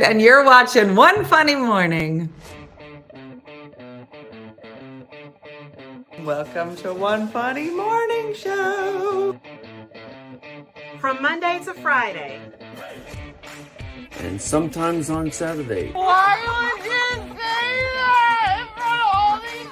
And you're watching One Funny Morning. Welcome to One Funny Morning Show. From Monday to Friday. And sometimes on Saturday. Why would you say that in front of all these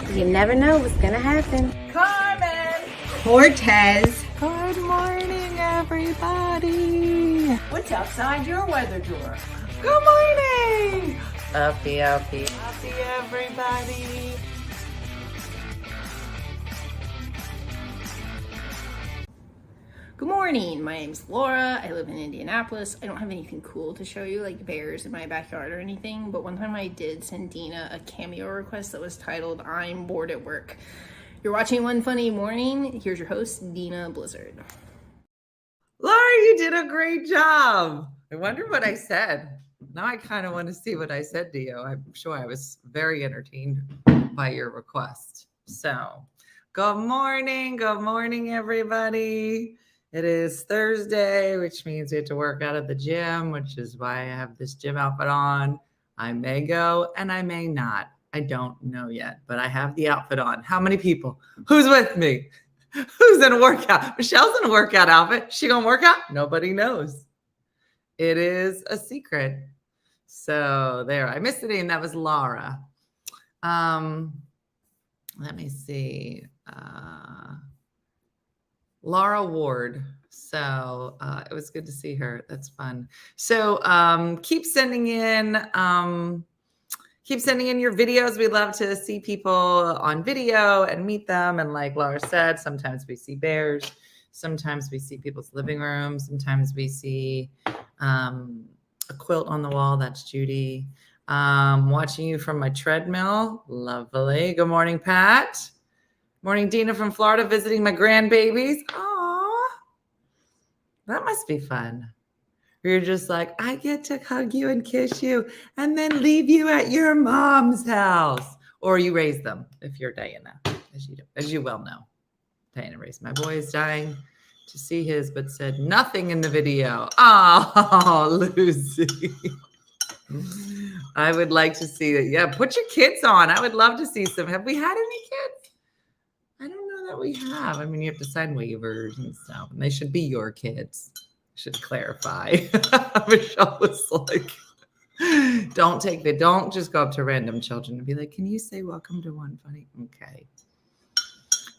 people? You never know what's gonna happen. Carmen. Cortez. Good morning, everybody. What's outside your weather drawer? Good morning. Uppy. Happy everybody. Good morning, my name's Laura. I live in Indianapolis. I don't have anything cool to show you, like bears in my backyard or anything, but one time I did send Dena a cameo request that was titled, "I'm bored at work." You're watching One Funny Morning. Here's your host, Dena Blizzard. Laura, you did a great job. I wonder what I said. Now I kind of want to see what I said to you. I'm sure I was very entertained by your request. So, good morning, everybody. It is Thursday, which means we have to work out at the gym, which is why I have this gym outfit on. I may go and I may not. I don't know yet, but I have the outfit on. How many people? Who's with me? Who's in a workout? Michelle's in a workout outfit. She gonna work out? Nobody knows. It is a secret. So there, I missed the name. That was Laura. Let me see. Laura Ward. So it was good to see her. That's fun. So keep sending in your videos. We love to see people on video and meet them. And like Laura said, sometimes we see bears. Sometimes we see people's living rooms. Sometimes we see a quilt on the wall. That's Judy. Watching you from my treadmill. Lovely. Good morning, Pat. Morning, Dena from Florida, visiting my grandbabies. Aw, that must be fun. You're just like, I get to hug you and kiss you and then leave you at your mom's house. Or you raise them if you're Diana, as you well know. Diana raised my boy is dying to see his, but said nothing in the video. Oh, Lucy. I would like to see it. Yeah, put your kids on. I would love to see some. Have we had any kids? I don't know that we have. I mean, you have to sign waivers and stuff, and they should be your kids. Should clarify. Michelle was like, don't just go up to random children and be like, can you say welcome to One Funny? Okay.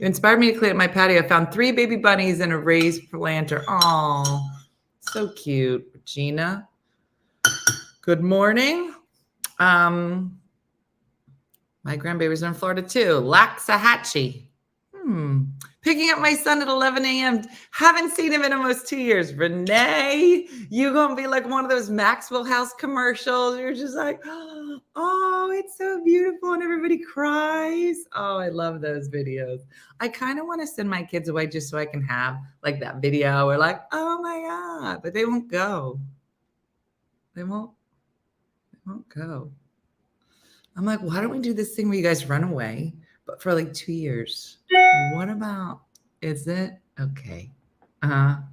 You inspired me to clean up my patio. I found 3 baby bunnies in a raised planter. Oh, so cute. Regina. Good morning. My grandbabies are in Florida too. Laxahatchee. Picking up my son at 11 a.m. Haven't seen him in almost 2 years. Renee, you gonna be like one of those Maxwell House commercials. You're just like, oh, it's so beautiful, and everybody cries. Oh, I love those videos. I kind of want to send my kids away just so I can have like that video or like, oh my God, but they won't go. They won't go. I'm like, why don't we do this thing where you guys run away, but for like 2 years? What about, is it? Okay. I'm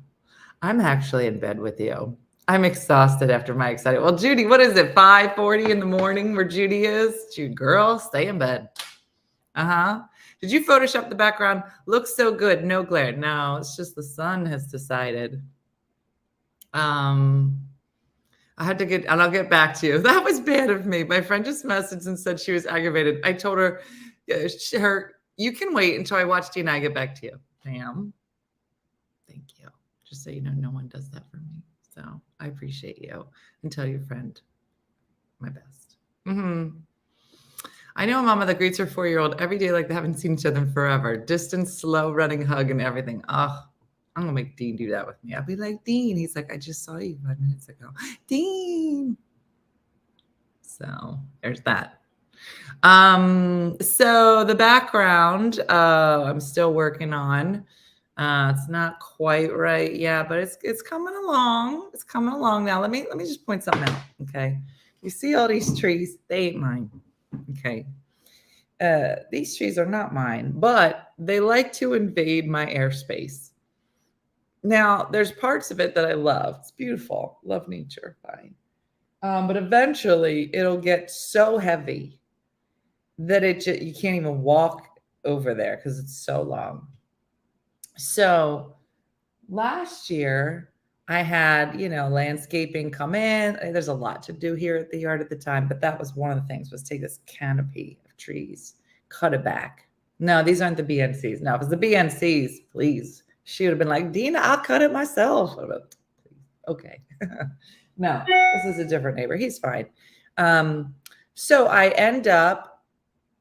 actually in bed with you. I'm exhausted after my excitement. Well, Judy, what is it? 5:40 in the morning where Judy is? Judy, girl, stay in bed. Did you Photoshop the background? Looks so good. No glare. No, it's just the sun has decided. I had to get, and I'll get back to you. That was bad of me. My friend just messaged and said she was aggravated. I told her, you can wait until I watch Dena. I get back to you. Bam. Thank you. Just so you know, no one does that for me. So I appreciate you. And tell your friend my best. I know a mama that greets her 4-year-old every day like they haven't seen each other in forever. Distance, slow, running, hug, and everything. Oh, I'm going to make Dean do that with me. I'll be like, Dean. He's like, I just saw you 5 minutes ago. Dean. So there's that. So the background, I'm still working on. It's not quite right yet, but it's coming along. It's coming along now. Let me just point something out. Okay. You see all these trees? They ain't mine. Okay. These trees are not mine, but they like to invade my airspace. Now, there's parts of it that I love. It's beautiful. Love nature. Fine. But eventually it'll get so heavy that you can't even walk over there because it's so long. So last year I had, landscaping come in. There's a lot to do here at the yard at the time, but that was one of the things, was take this canopy of trees, cut it back. No, these aren't the BNCs. No, if it was the BNCs, please. She would have been like, Dena, I'll cut it myself. Okay. No, this is a different neighbor. He's fine. So I end up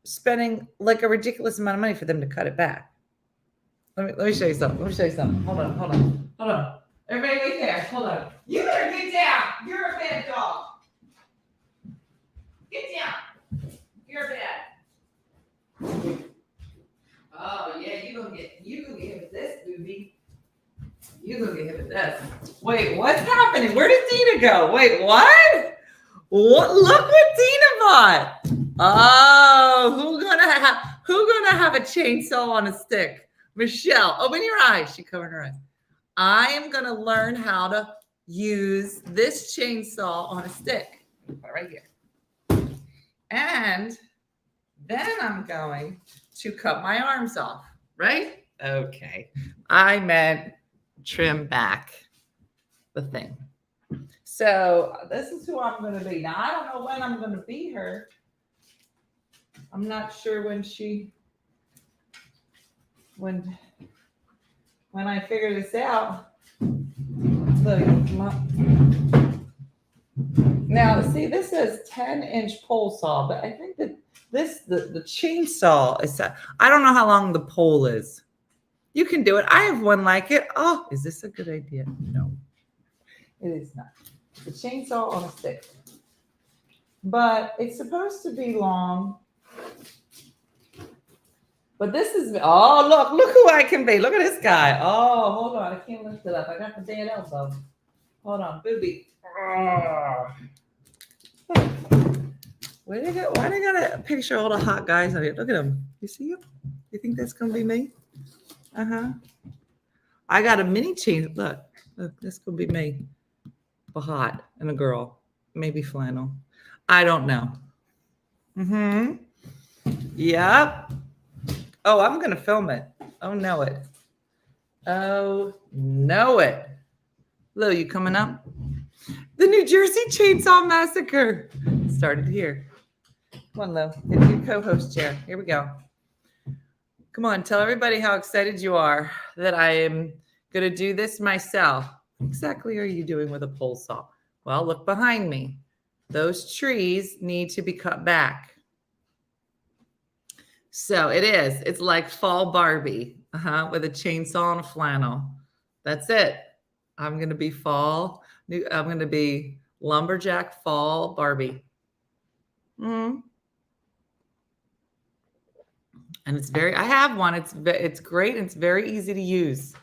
spending like a ridiculous amount of money for them to cut it back. Let me show you something. Hold on. Everybody wait there. Hold on. You better get down. You're a bad dog. Get down. You're bad. Oh yeah, you gonna get hit with this, booby. You gonna get hit with this. Wait, what's happening? Where did Dena go? Wait, what? What? Look what Dena bought. Oh, who's gonna have a chainsaw on a stick? Michelle, open your eyes. She covered her eyes. I am gonna learn how to use this chainsaw on a stick. Right here. And then I'm going to cut my arms off, right? Okay. I meant trim back the thing. So this is who I'm going to be. Now, I don't know when I'm going to be her. I'm not sure when I figure this out. So, now, see, this says 10-inch pole saw, but I think that the chainsaw is, I don't know how long the pole is. You can do it. I have one like it. Oh, is this a good idea? No, it is not. It's a chainsaw on a stick. But it's supposed to be long. But this is, oh, look who I can be. Look at this guy. Oh, hold on. I can't lift it up. I got the dead elbow. Hold on, booby. Why they got a picture of all the hot guys on here? Look at them. You see him? You think that's going to be me? I got a mini chain. Look, this could be me. A hot and a girl. Maybe flannel. I don't know. Yep. Oh, I'm going to film it. Oh, know it. Oh, know it. Lulu, you coming up? The New Jersey Chainsaw Massacre started here. Come on, Lulu. Get your co-host chair. Here we go. Come on, tell everybody how excited you are that I am going to do this myself. What exactly are you doing with a pole saw? Well, look behind me. Those trees need to be cut back. So it's like fall Barbie with a chainsaw and a flannel. That's it. I'm going to be lumberjack fall Barbie. And I have one. It's great. And it's very easy to use.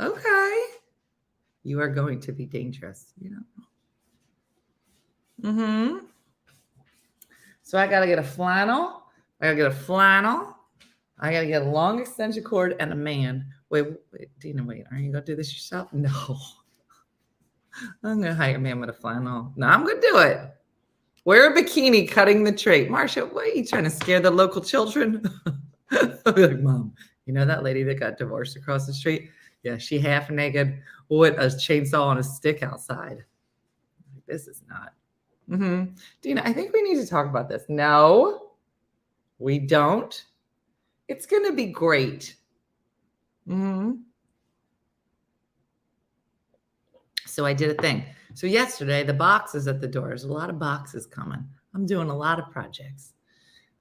Okay. You are going to be dangerous, So I got to get a flannel. I got to get a long extension cord and a man. Wait, Dena, wait. Are you going to do this yourself? No. I'm going to hire a man with a flannel. No, I'm going to do it. Wear a bikini cutting the tree. Marsha, what are you trying to scare the local children? I'll be like, Mom, you know that lady that got divorced across the street? Yeah, she half naked with a chainsaw on a stick outside. This is not. Dena, I think we need to talk about this. No, we don't. It's going to be great. So I did a thing. So yesterday, the boxes at the door. There's a lot of boxes coming. I'm doing a lot of projects.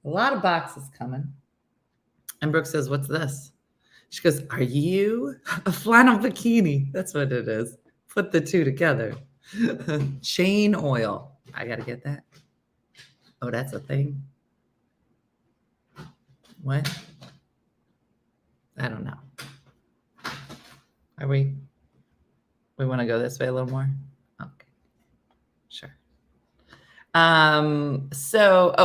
A lot of boxes coming. And Brooke says, what's this? She goes, are you a flannel bikini? That's what it is. Put the two together. Chain oil. I got to get that. Oh, that's a thing. What? I don't know. Are we want to go this way a little more? Okay. Sure. So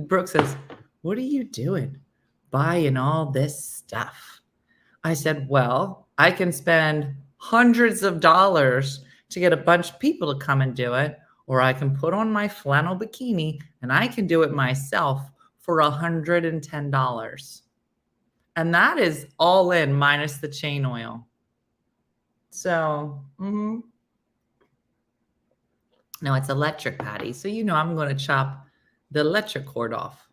Brooke says, what are you doing? Buying all this stuff. I said, well, I can spend hundreds of dollars to get a bunch of people to come and do it, or I can put on my flannel bikini and I can do it myself for $110. And that is all in minus the chain oil. So, no, it's electric, Patty. So, I'm going to chop the electric cord off.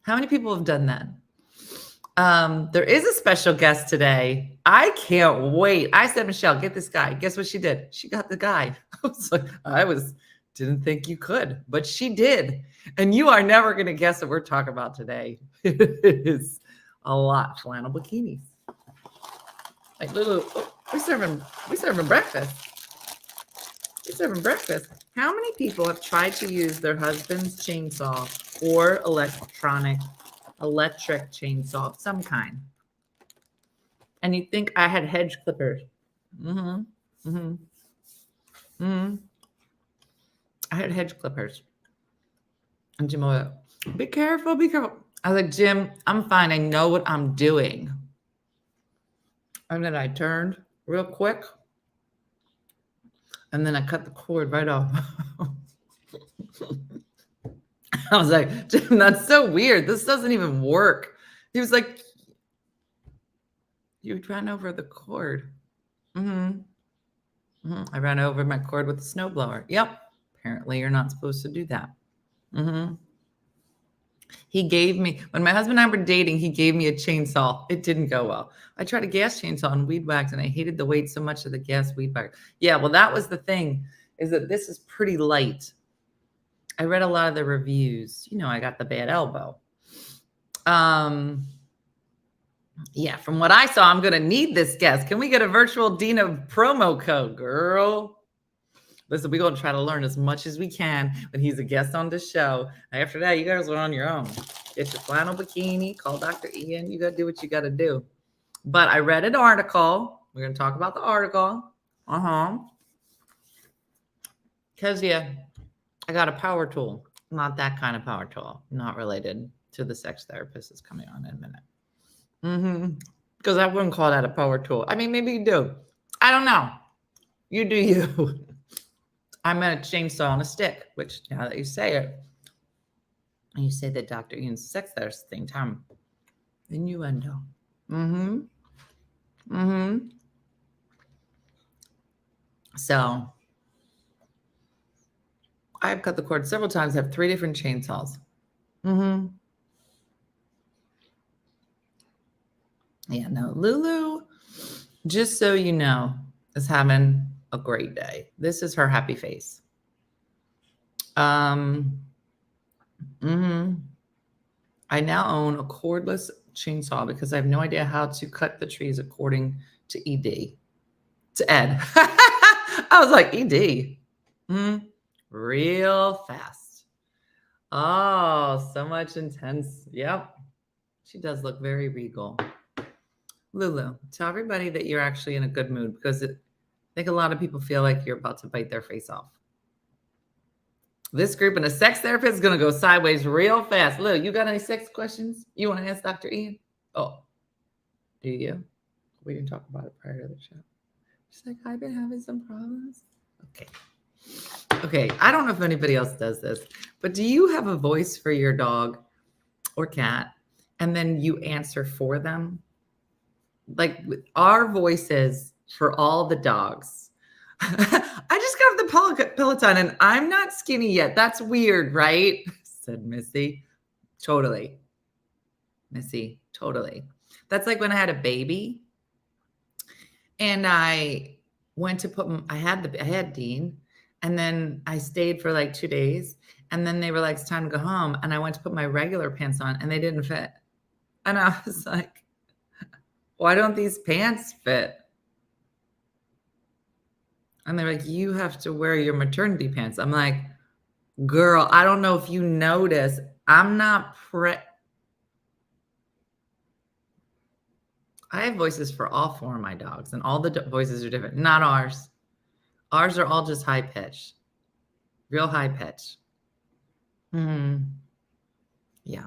How many people have done that? There is a special guest today. I can't wait. I said, Michelle, get this guy. Guess what she did? She got the guy. I was like, didn't think you could, but she did. And you are never going to guess what we're talking about today. It is a lot. Flannel bikinis. Like Lulu, we're serving breakfast. We're serving breakfast. How many people have tried to use their husband's chainsaw or electric chainsaw of some kind? And you think I had hedge clippers? I had hedge clippers. And Jim was like, be careful, be careful. I was like, Jim, I'm fine. I know what I'm doing. And then I turned real quick. And then I cut the cord right off. I was like, Jim, that's so weird. This doesn't even work. He was like, you ran over the cord. I ran over my cord with a snowblower. Yep. Apparently you're not supposed to do that. He gave me, when my husband and I were dating, he gave me a chainsaw. It didn't go well. I tried a gas chainsaw and weed whacked, and I hated the weight so much of the gas weed whack. Yeah, well, that was the thing, is that this is pretty light. I read a lot of the reviews. I got the bad elbow. Yeah, from what I saw, I'm going to need this guest. Can we get a virtual Dena promo code, girl? Listen, we're going to try to learn as much as we can when he's a guest on the show. After that, you guys are on your own. Get your flannel bikini. Call Dr. Ian. You got to do what you got to do. But I read an article. We're going to talk about the article. Because, I got a power tool. Not that kind of power tool. Not related to the sex therapist is coming on in a minute. Because I wouldn't call that a power tool. I mean, maybe you do. I don't know. You do you. I meant a chainsaw on a stick, which now that you say it, and you say that Dr. Ian's sex therapist thing, Tom, innuendo. So I've cut the cord several times. I have 3 different chainsaws. Yeah, no, Lulu, just so you know, is having a great day. This is her happy face. I now own a cordless chainsaw because I have no idea how to cut the trees according to Ed. I was like, Ed. Real fast. Oh, so much intense. Yep. She does look very regal. Lulu, tell everybody that you're actually in a good mood, because I think a lot of people feel like you're about to bite their face off. This group and a sex therapist is going to go sideways real fast. Lulu, you got any sex questions you want to ask Dr. Ian? Oh, do you? We didn't talk about it prior to the show. She's like, I've been having some problems. Okay. I don't know if anybody else does this, but do you have a voice for your dog or cat, and then you answer for them? Like our voices for all the dogs. I just got off the Peloton and I'm not skinny yet. That's weird, right? Said Missy. Totally. Missy, totally. That's like when I had a baby and I went to I had Dean, and then I stayed for like 2 days, and then they were like, it's time to go home. And I went to put my regular pants on and they didn't fit. And I was like, why don't these pants fit? And they're like, you have to wear your maternity pants. I'm like, girl, I don't know if you notice, I'm not I have voices for all 4 of my dogs, and all the voices are different. Not ours. Ours are all just high pitched, real high pitch. Yeah.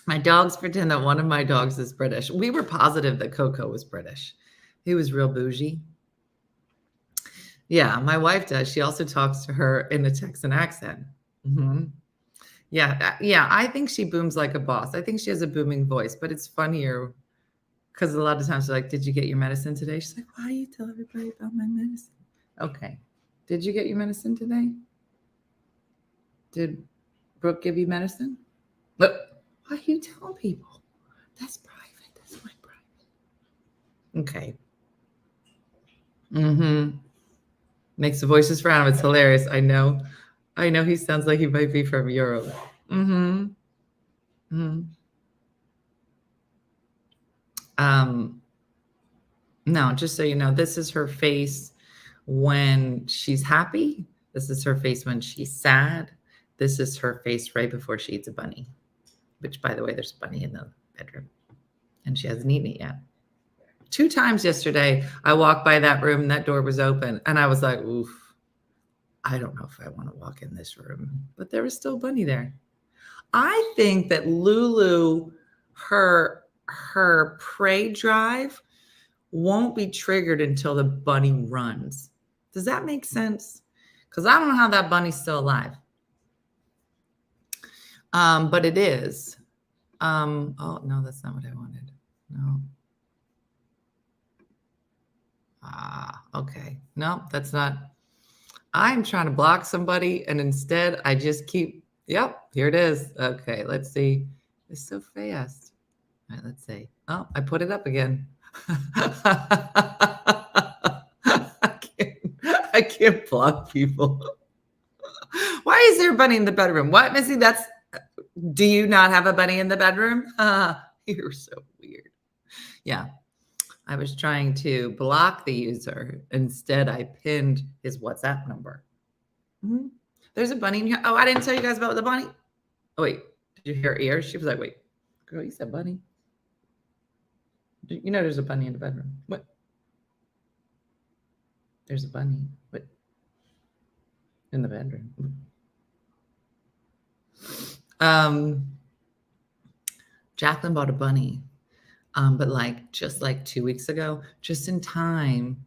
My dogs pretend that one of my dogs is British. We were positive that Coco was British. He was real bougie. Yeah, my wife does. She also talks to her in a Texan accent. Yeah, yeah. I think she booms like a boss. I think she has a booming voice, but it's funnier because a lot of times they're like, "Did you get your medicine today?" She's like, "Why do you tell everybody about my medicine?" Okay. Did you get your medicine today? Did Brooke give you medicine? But why are you telling people? That's private. That's my private. Okay. Makes the voices frown. It's hilarious. I know. I know he sounds like he might be from Europe. No, just so you know, this is her face when she's happy. This is her face when she's sad. This is her face right before she eats a bunny, which, by the way, there's a bunny in the bedroom and she hasn't eaten it yet. 2 times yesterday, I walked by that room and that door was open and I was like, oof, I don't know if I want to walk in this room, but there was still a bunny there. I think that Lulu, her prey drive won't be triggered until the bunny runs. Does that make sense? Because I don't know how that bunny's still alive. But it is. Oh, no, that's not what I wanted. No. Okay. No, that's not. I'm trying to block somebody and instead I just keep, yep, here it is. Okay, let's see. It's so fast. All right, let's see. Oh, I put it up again. I can't block people. Why is there a bunny in the bedroom? What, Missy? Do you not have a bunny in the bedroom? You're so weird. Yeah. I was trying to block the user. Instead, I pinned his WhatsApp number. There's a bunny in here. Oh, I didn't tell you guys about the bunny. Oh, wait. Did you hear her ears? She was like, wait, girl, you said bunny. You know there's a bunny in the bedroom. What? There's a bunny. What? In the bedroom. Jacqueline bought a bunny. But just 2 weeks ago, just in time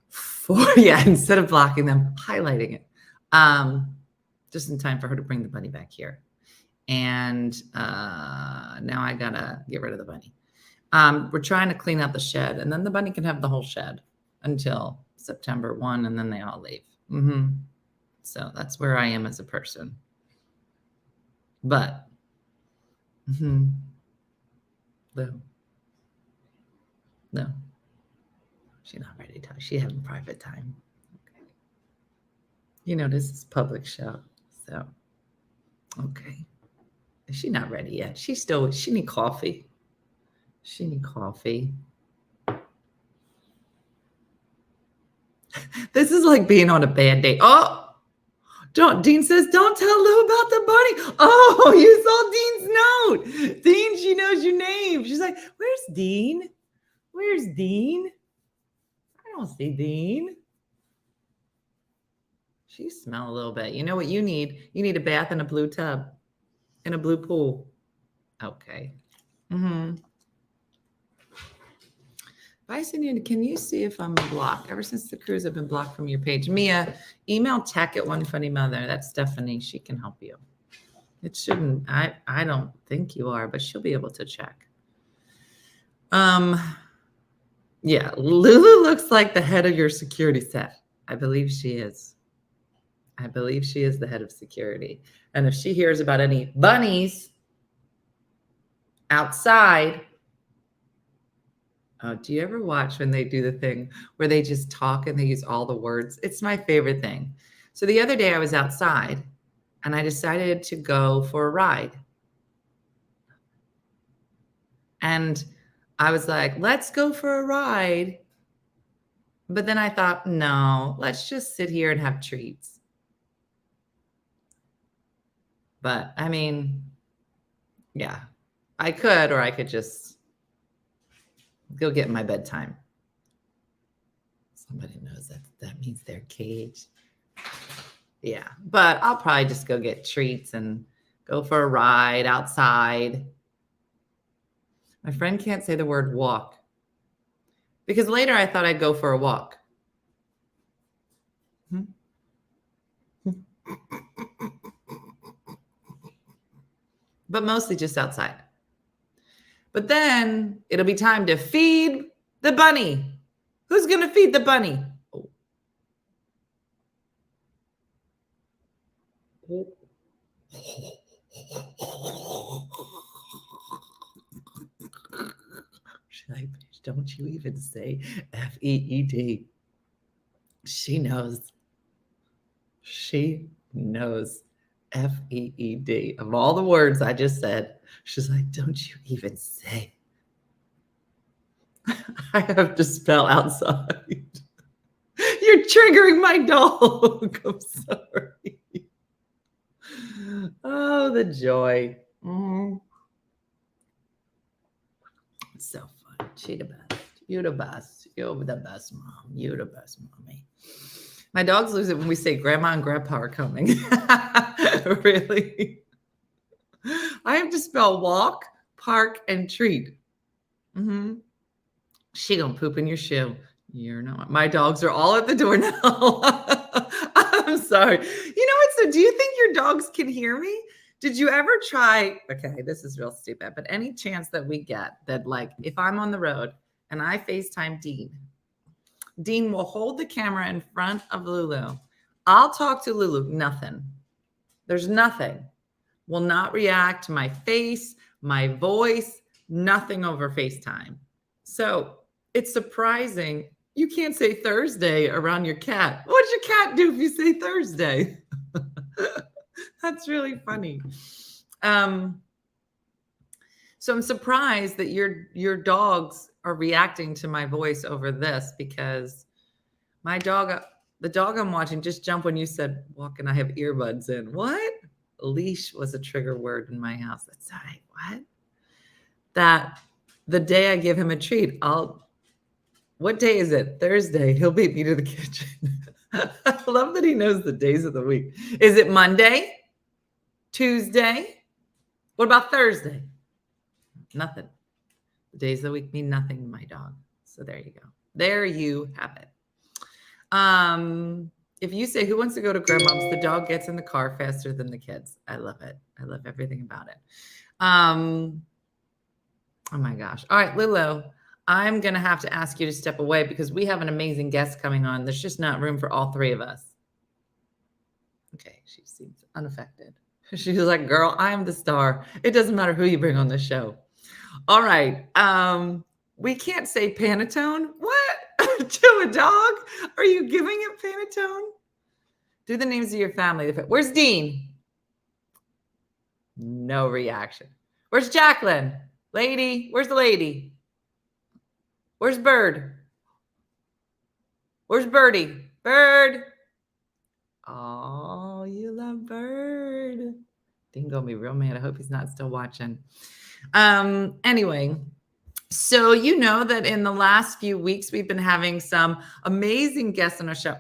for, instead of blocking them, highlighting it, just in time for her to bring the bunny back here. And now I gotta get rid of the bunny. We're trying to clean out the shed and then the bunny can have the whole shed until September 1 and then they all leave. So that's where I am as a person. But, No, she's not ready to talk. She's having private time. Okay. You know, this is public show. So, okay. Is she not ready yet? She need coffee. She need coffee. This is like being on a bad day. Oh, Dean says, don't tell Lou about the bunny. Oh, you saw Dean's note. Dean, she knows your name. She's like, where's Dean? Where's Dean? I don't see Dean. She smell a little bit. You know what you need? You need a bath in a blue tub, in a blue pool. Okay. Bye, Cindy. Can you see if I'm blocked? Ever since the cruise, I've been blocked from your page. Mia, email tech at OneFunnyMother. That's Stephanie. She can help you. It shouldn't. I don't think you are, but she'll be able to check. Yeah, Lulu looks like the head of your security staff. I believe she is. I believe she is the head of security. And if she hears about any bunnies outside, do you ever watch when they do the thing where they just talk and they use all the words? It's my favorite thing. So the other day I was outside and I decided to go for a ride. And I was like, let's go for a ride. But then I thought, no, let's just sit here and have treats. But I mean, yeah, I could, or I could just go get my bedtime. Somebody knows that means they're caged. Yeah, but I'll probably just go get treats and go for a ride outside. My friend can't say the word walk. Because later I thought I'd go for a walk. But mostly just outside. But then it'll be time to feed the bunny. Who's going to feed the bunny? Should I? Don't you even say F-E-E-D. She knows. She knows F-E-E-D. Of all the words I just said, she's like, don't you even say. I have to spell outside. You're triggering my dog. I'm sorry. Oh, the joy. It's so fun. She the best. You the best. You're the best mom. You the best mommy. My dogs lose it when we say grandma and grandpa are coming. Really? I have to spell walk, park, and treat. She gonna poop in your shoe. You're not. My dogs are all at the door now. I'm sorry. You know what? So do you think your dogs can hear me? Did you ever try? Okay, this is real stupid, but any chance that we get that, like, if I'm on the road and I FaceTime Dean will hold the camera in front of Lulu. I'll talk to Lulu. Nothing. There's nothing. Will not react to my face, my voice, nothing over FaceTime. So it's surprising. You can't say Thursday around your cat. What's your cat do if you say Thursday? That's really funny. So I'm surprised that your dogs are reacting to my voice over this, because my dog, the dog I'm watching, just jumped when you said, walk, and I have earbuds in. What? Leash was a trigger word in my house. That's right. What? That the day I give him a treat, what day is it? Thursday. He'll beat me to the kitchen. I love that he knows the days of the week. Is it Monday? Tuesday? What about Thursday? Nothing. The days of the week mean nothing to my dog. So there you go. There you have it. If you say, who wants to go to grandma's, the dog gets in the car faster than the kids. I love it. I love everything about it. Oh my gosh. All right, Lulu, I'm going to have to ask you to step away because we have an amazing guest coming on. There's just not room for all three of us. Okay. She seems unaffected. She's like, girl, I am the star. It doesn't matter who you bring on the show. All right. We can't say Pantone. What? To a dog? Are you giving it Pantone? Do the names of your family. Where's Dean? No reaction. Where's Jacqueline? Lady? Where's the lady? Where's Bird? Where's Birdie? Bird. Oh, you love Bird. Dean gonna be real mad. I hope he's not still watching. Anyway, so you know that in the last few weeks, we've been having some amazing guests on our show.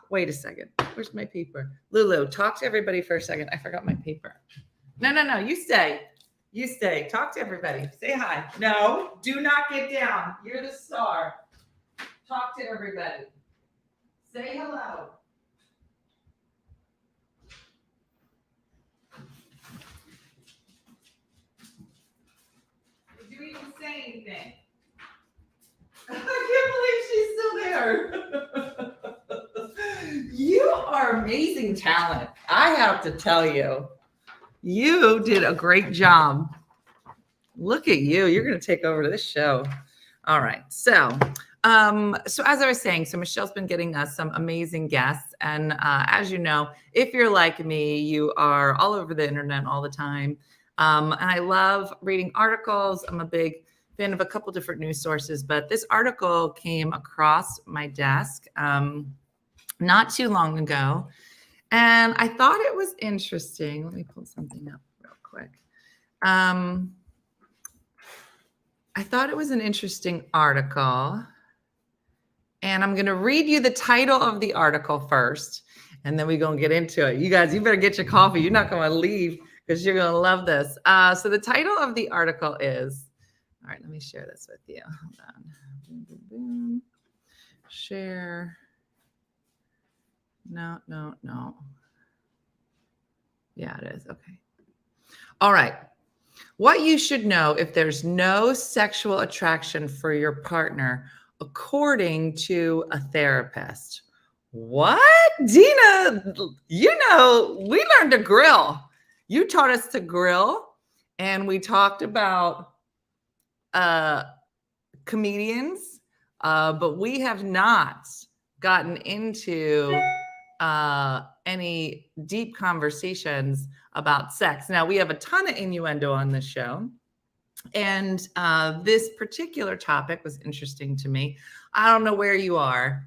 Wait a second. Where's my paper? Lulu, talk to everybody for a second. I forgot my paper. No. You stay. You stay. Talk to everybody. Say hi. No, do not get down. You're the star. Talk to everybody. Say hello. Did you even say anything? I can't believe she's still there. You are amazing talent. I have to tell you. You did a great job. Look at you. You're going to take over this show. All right. So as I was saying, so Michelle's been getting us some amazing guests. And as you know, if you're like me, you are all over the internet all the time. And I love reading articles. I'm a big fan of a couple different news sources, but this article came across my desk not too long ago. And I thought it was interesting. Let me pull something up real quick. I thought it was an interesting article. And I'm going to read you the title of the article first, and then we're going to get into it. You guys, you better get your coffee. You're not going to leave because you're going to love this. So the title of the article is, All right, let me share this with you. Hold on. Boom, boom, boom. Share. No. Yeah, it is. Okay. All right. What you should know if there's no sexual attraction for your partner, according to a therapist. What? Dena, we learned to grill. You taught us to grill, and we talked about comedians, but we have not gotten into any deep conversations about sex. Now, we have a ton of innuendo on this show. And this particular topic was interesting to me. I don't know where you are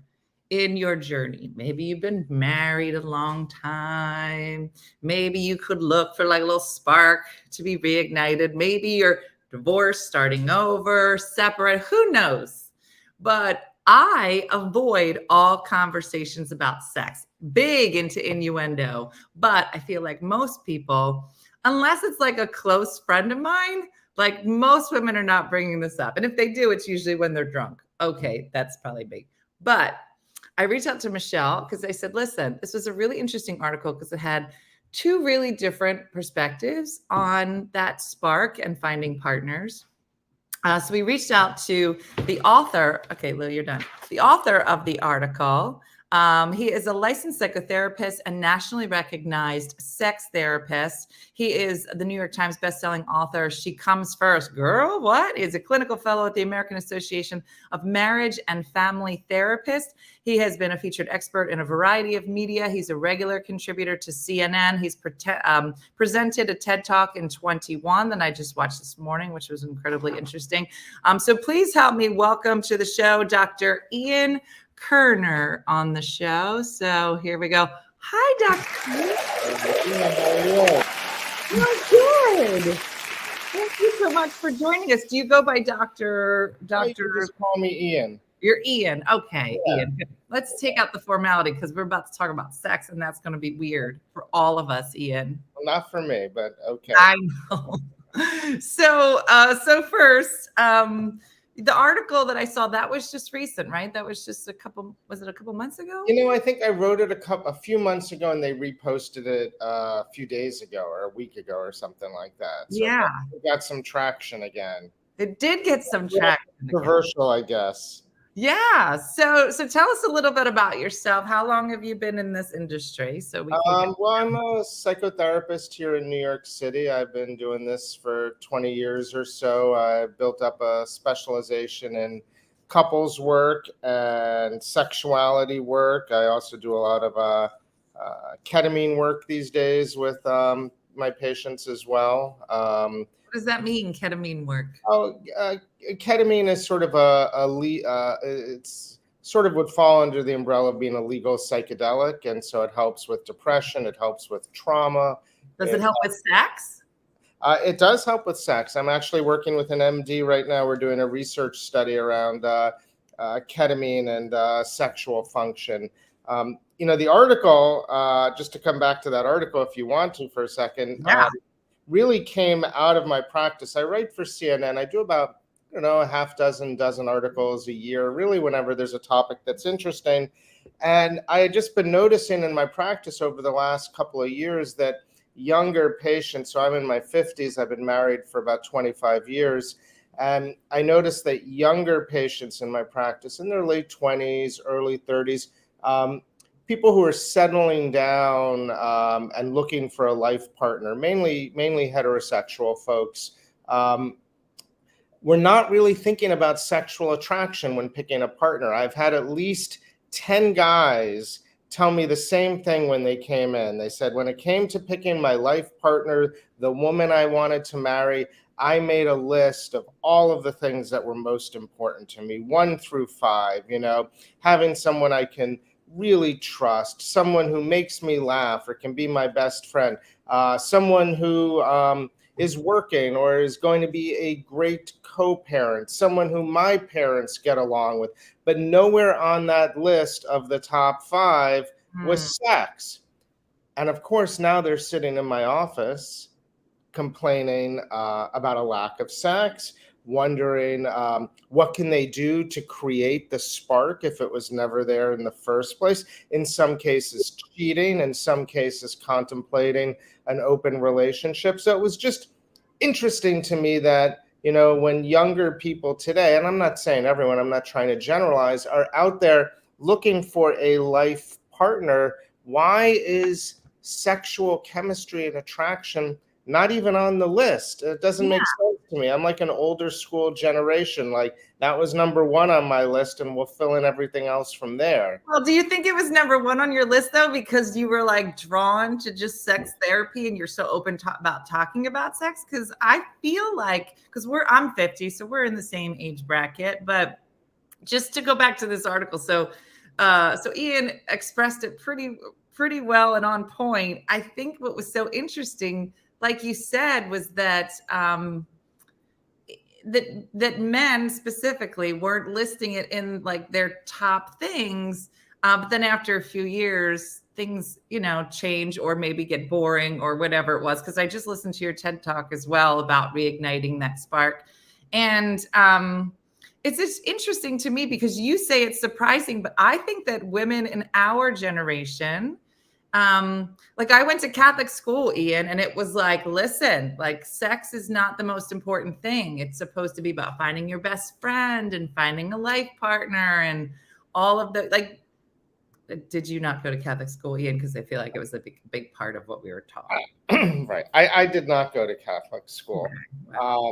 in your journey. Maybe you've been married a long time. Maybe you could look for like a little spark to be reignited. Maybe you're divorced, starting over, separate, who knows? But I avoid all conversations about sex, big into innuendo. But I feel like most people, unless it's like a close friend of mine, like most women are not bringing this up. And if they do, it's usually when they're drunk. Okay, that's probably big. But I reached out to Michelle because I said, listen, this was a really interesting article because it had two really different perspectives on that spark and finding partners. So we reached out to the author. Okay, Lou, you're done. The author of the article. He is a licensed psychotherapist and nationally recognized sex therapist. He is the New York Times bestselling author. She Comes First. Girl, what? Is a clinical fellow at the American Association of Marriage and Family Therapists. He has been a featured expert in a variety of media. He's a regular contributor to CNN. He's presented a TED Talk in 21 that I just watched this morning, which was incredibly interesting. So please help me welcome to the show, Dr. Ian Kerner on the show. So here we go. Hi, Dr. You're good. Thank you so much for joining us. Do you go by Dr. You can just call me Ian. You're Ian. Okay, Yeah. Ian. Let's take out the formality because we're about to talk about sex, and that's going to be weird for all of us, Ian. Well, not for me, but okay. I know. So first, the article that I saw, that was just recent, right? That was just was it a couple months ago? I think I wrote it a few months ago, and they reposted it a few days ago or a week ago or something like that. So Yeah. it got some traction again. It did get some traction. Controversial, I guess. Yeah. So tell us a little bit about yourself. How long have you been in this industry? So we can Well, I'm a psychotherapist here in New York City. I've been doing this for 20 years or so. I built up a specialization in couples work and sexuality work. I also do a lot of ketamine work these days with my patients as well. What does that mean, ketamine work? Ketamine is sort of it's sort of would fall under the umbrella of being a legal psychedelic, and so it helps with depression. It helps with trauma. Does it help with sex? It does help with sex. I'm actually working with an MD right now. We're doing a research study around ketamine and sexual function. The article, just to come back to that article, if you want to for a second, really came out of my practice. I write for CNN. I do about, a half dozen articles a year, really whenever there's a topic that's interesting. And I had just been noticing in my practice over the last couple of years that younger patients, so I'm in my 50s, I've been married for about 25 years, and I noticed that younger patients in my practice, in their late 20s, early 30s, people who are settling down and looking for a life partner, mainly heterosexual folks, we're not really thinking about sexual attraction when picking a partner. I've had at least 10 guys tell me the same thing when they came in. They said, when it came to picking my life partner, the woman I wanted to marry, I made a list of all of the things that were most important to me, 1 through 5, having someone I can really trust, someone who makes me laugh or can be my best friend, someone who is working or is going to be a great co-parent, someone who my parents get along with. But nowhere on that list of the top 5 was sex. And of course, now they're sitting in my office complaining about a lack of sex, wondering what can they do to create the spark if it was never there in the first place. In some cases, cheating, in some cases, contemplating an open relationship. So it was just interesting to me that, when younger people today, and I'm not saying everyone, I'm not trying to generalize, are out there looking for a life partner, why is sexual chemistry and attraction not even on the list? It doesn't make sense to me. I'm like an older school generation. Like, that was number one on my list, and we'll fill in everything else from there. Well, do you think it was number one on your list, though, because you were like drawn to just sex therapy and you're so open about talking about sex? Because I feel like, I'm 50, so we're in the same age bracket. But just to go back to this article, so Ian expressed it pretty well and on point. I think what was so interesting, like you said, was that that men specifically weren't listing it in like their top things, but then after a few years, things change or maybe get boring or whatever it was. Because I just listened to your TED Talk as well about reigniting that spark, and it's just interesting to me because you say it's surprising, but I think that women in our generation, like I went to Catholic school, Ian, and it was like, listen, like sex is not the most important thing. It's supposed to be about finding your best friend and finding a life partner and all of the, like, did you not go to Catholic school, Ian? Because I feel like it was a big part of what we were taught. Right. I did not go to Catholic school. Okay. Wow.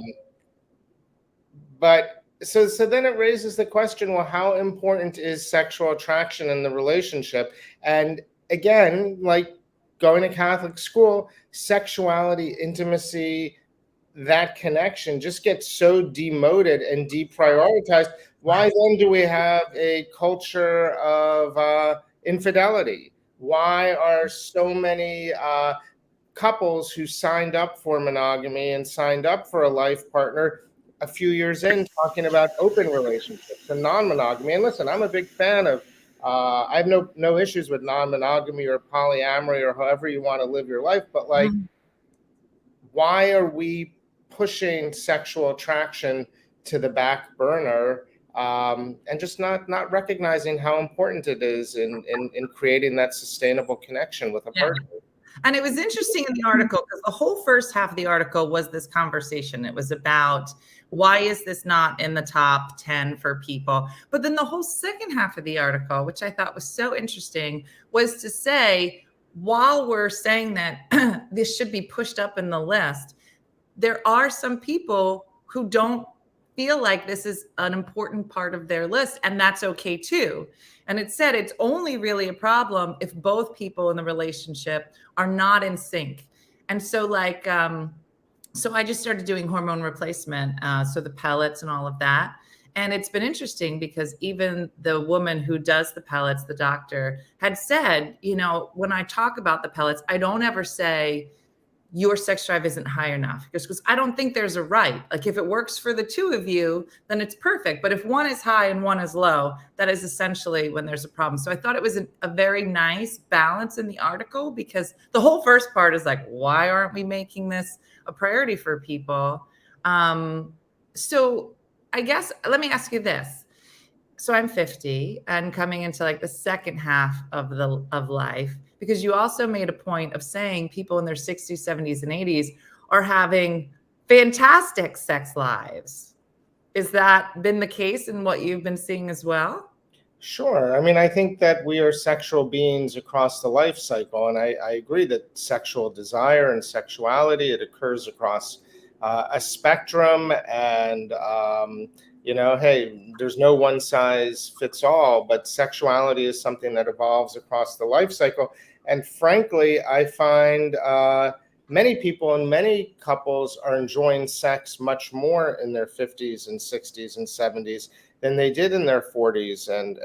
But so then it raises the question, well, how important is sexual attraction in the relationship? And again, like going to Catholic school, sexuality, intimacy, that connection just gets so demoted and deprioritized. Why then do we have a culture of infidelity? Why are so many couples who signed up for monogamy and signed up for a life partner a few years in talking about open relationships and non-monogamy? And listen, I'm a big fan of I have no issues with non-monogamy or polyamory or however you want to live your life, but like, why are we pushing sexual attraction to the back burner and just not recognizing how important it is in creating that sustainable connection with a partner? And it was interesting in the article because the whole first half of the article was this conversation. It was about why is this not in the top 10 for people? But then the whole second half of the article, which I thought was so interesting, was to say, while we're saying that this should be pushed up in the list, there are some people who don't feel like this is an important part of their list, and that's okay too. And it said it's only really a problem if both people in the relationship are not in sync. And so like, so I just started doing hormone replacement, so the pellets and all of that. And it's been interesting because even the woman who does the pellets, the doctor, had said, when I talk about the pellets, I don't ever say your sex drive isn't high enough, because I don't think there's a right. Like if it works for the two of you, then it's perfect. But if one is high and one is low, that is essentially when there's a problem. So I thought it was a very nice balance in the article, because the whole first part is like, why aren't we making this a priority for people? So I guess, let me ask you this. So I'm 50 and coming into like the second half of life, because you also made a point of saying people in their 60s, 70s, and 80s are having fantastic sex lives. Is that been the case in what you've been seeing as well? Sure. I mean, I think that we are sexual beings across the life cycle. And I agree that sexual desire and sexuality, it occurs across a spectrum. And, hey, there's no one size fits all, but sexuality is something that evolves across the life cycle. And frankly, I find many people and many couples are enjoying sex much more in their 50s and 60s and 70s than they did in their 40s and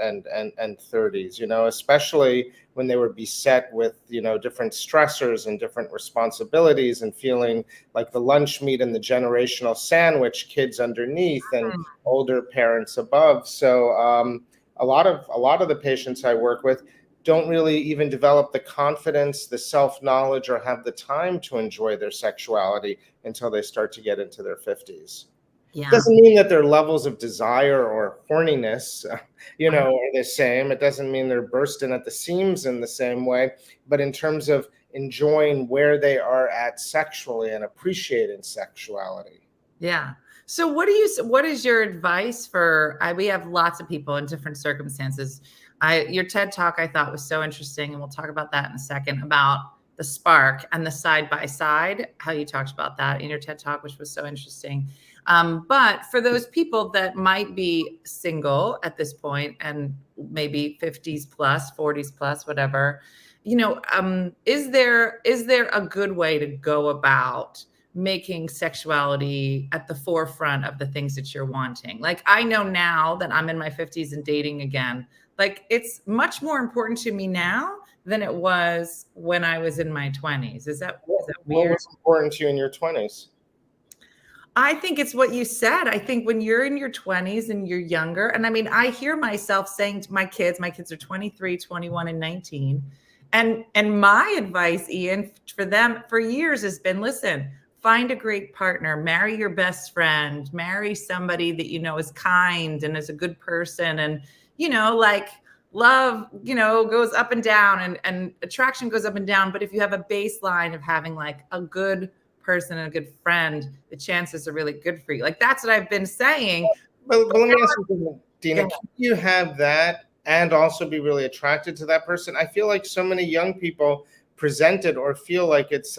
30s, especially when they were beset with, different stressors and different responsibilities and feeling like the lunch meat and the generational sandwich, kids underneath and older parents above. So a lot of the patients I work with don't really even develop the confidence, the self-knowledge, or have the time to enjoy their sexuality until they start to get into their 50s. Yeah. Doesn't mean that their levels of desire or horniness, are the same. It doesn't mean they're bursting at the seams in the same way. But in terms of enjoying where they are at sexually and appreciating sexuality. Yeah. So what is your advice for, we have lots of people in different circumstances. Your TED talk I thought was so interesting, and we'll talk about that in a second, about the spark and the side by side, how you talked about that in your TED talk, which was so interesting. But for those people that might be single at this point and maybe 50s plus, 40s plus, whatever, is there a good way to go about making sexuality at the forefront of the things that you're wanting? Like, I know now that I'm in my 50s and dating again, like, it's much more important to me now than it was when I was in my 20s. Is that What weird? was important to you in your 20s? I think it's what you said. I think when you're in your 20s and you're younger, and I mean, I hear myself saying to my kids are 23, 21, and 19. And my advice, Ian, for them for years has been, listen, find a great partner, marry your best friend, marry somebody that is kind and is a good person. And, like, love, goes up and down, and attraction goes up and down. But if you have a baseline of having like a good person and a good friend, the chances are really good for you. Like, that's what I've been saying. But let me ask you something, Dena. Can you have that and also be really attracted to that person? I feel like so many young people present it or feel like it's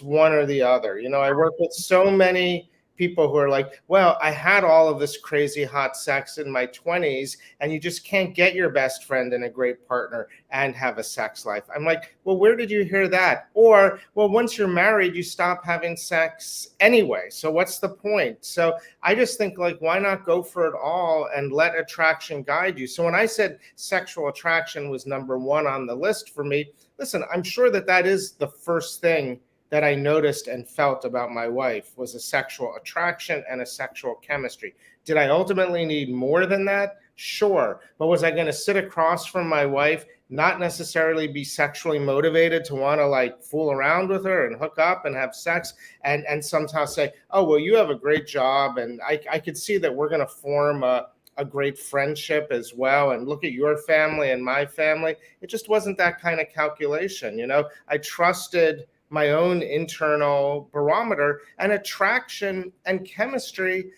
one or the other. I work with so many people who are like, well, I had all of this crazy hot sex in my 20s, and you just can't get your best friend and a great partner and have a sex life. I'm like, well, where did you hear that? Or, well, once you're married, you stop having sex anyway. So what's the point? So I just think, like, why not go for it all and let attraction guide you? So when I said sexual attraction was number one on the list for me, listen, I'm sure that is the first thing that I noticed and felt about my wife, was a sexual attraction and a sexual chemistry. Did I ultimately need more than that? Sure. But was I going to sit across from my wife, not necessarily be sexually motivated to want to like fool around with her and hook up and have sex, and somehow say, oh, well, you have a great job, and I could see that we're going to form a great friendship as well, and look at your family and my family. It just wasn't that kind of calculation. I trusted my own internal barometer, and attraction and chemistry.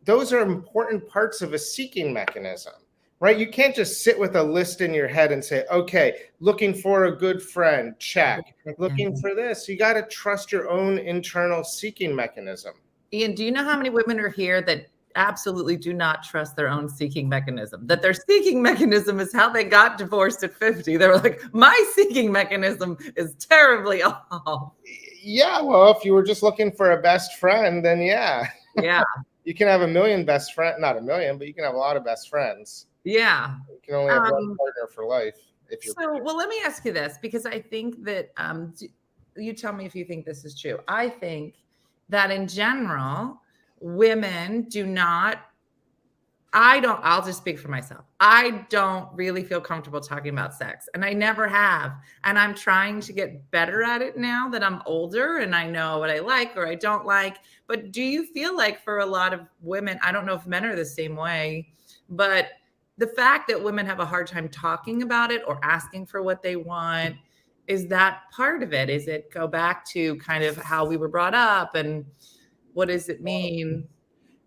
Those are important parts of a seeking mechanism, right? You can't just sit with a list in your head and say, okay, looking for a good friend, check. Looking for this. You got to trust your own internal seeking mechanism. Ian, do you know how many women are here that absolutely do not trust their own seeking mechanism? That their seeking mechanism is how they got divorced at 50. They were like, my seeking mechanism is terribly off. Yeah, well, if you were just looking for a best friend, then yeah. You can have a million best friends, not a million, but you can have a lot of best friends. Yeah. You can only have one partner for life. Well, let me ask you this, because I think that you tell me if you think this is true. I think that in general, women do not, I'll just speak for myself. I don't really feel comfortable talking about sex, and I never have. And I'm trying to get better at it now that I'm older and I know what I like or I don't like. But do you feel like for a lot of women, I don't know if men are the same way, but the fact that women have a hard time talking about it or asking for what they want, is that part of it? Is it go back to kind of how we were brought up, and what does it mean?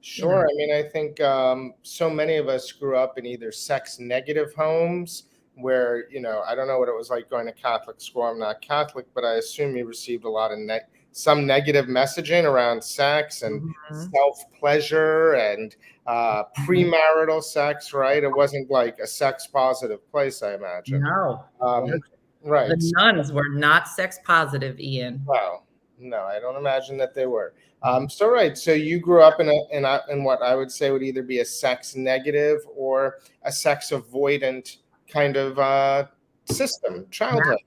Sure. I mean, I think so many of us grew up in either sex negative homes where, I don't know what it was like going to Catholic school. I'm not Catholic, but I assume you received a lot of some negative messaging around sex and self-pleasure and premarital sex, right? It wasn't like a sex positive place, I imagine. No. Right. The nuns were not sex positive, Ian. Wow. No, I don't imagine that they were. So you grew up in what I would say would either be a sex negative or a sex avoidant kind of system, childhood,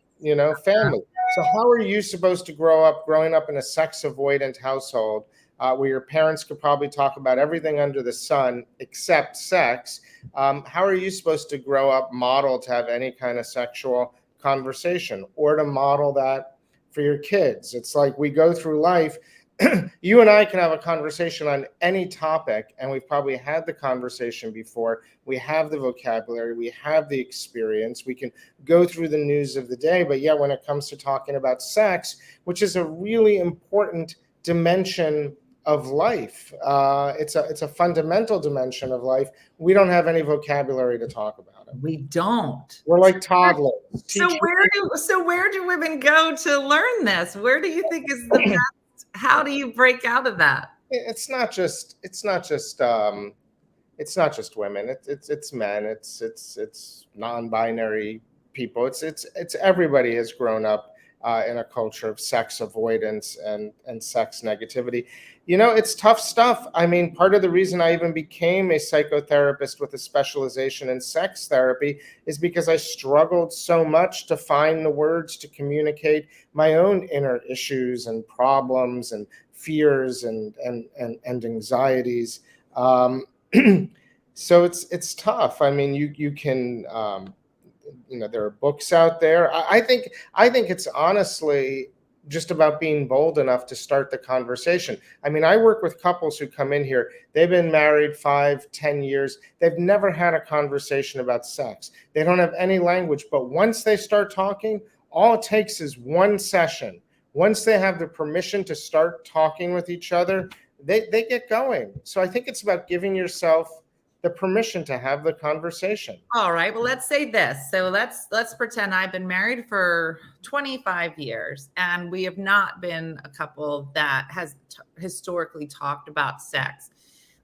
family. So how are you supposed to growing up in a sex avoidant household where your parents could probably talk about everything under the sun except sex? How are you supposed to grow up modeled to have any kind of sexual conversation or to model that for your kids? It's like we go through life you and I can have a conversation on any topic, and we've probably had the conversation before. We have the vocabulary, we have the experience, we can go through the news of the day. But yet, when it comes to talking about sex, which is a really important dimension of life, it's a fundamental dimension of life, we don't have any vocabulary to talk about it. We don't. We're like toddlers. So where do women go to learn this? Where do you think is the best? How do you break out of that? It's not just women. It's men. It's non-binary people. It's everybody has grown up in a culture of sex avoidance and sex negativity. It's tough stuff. I mean, part of the reason I even became a psychotherapist with a specialization in sex therapy is because I struggled so much to find the words to communicate my own inner issues and problems and fears and anxieties. So it's tough. I mean, you can, there are books out there. I think it's honestly just about being bold enough to start the conversation. I mean, I work with couples who come in here. They've been married 5-10 years. They've never had a conversation about sex. They don't have any language, but once they start talking, all it takes is one session. Once they have the permission to start talking with each other, they get going. So I think it's about giving yourself the permission to have the conversation. All right. Well, let's say this. So let's pretend I've been married for 25 years and we have not been a couple that has historically talked about sex.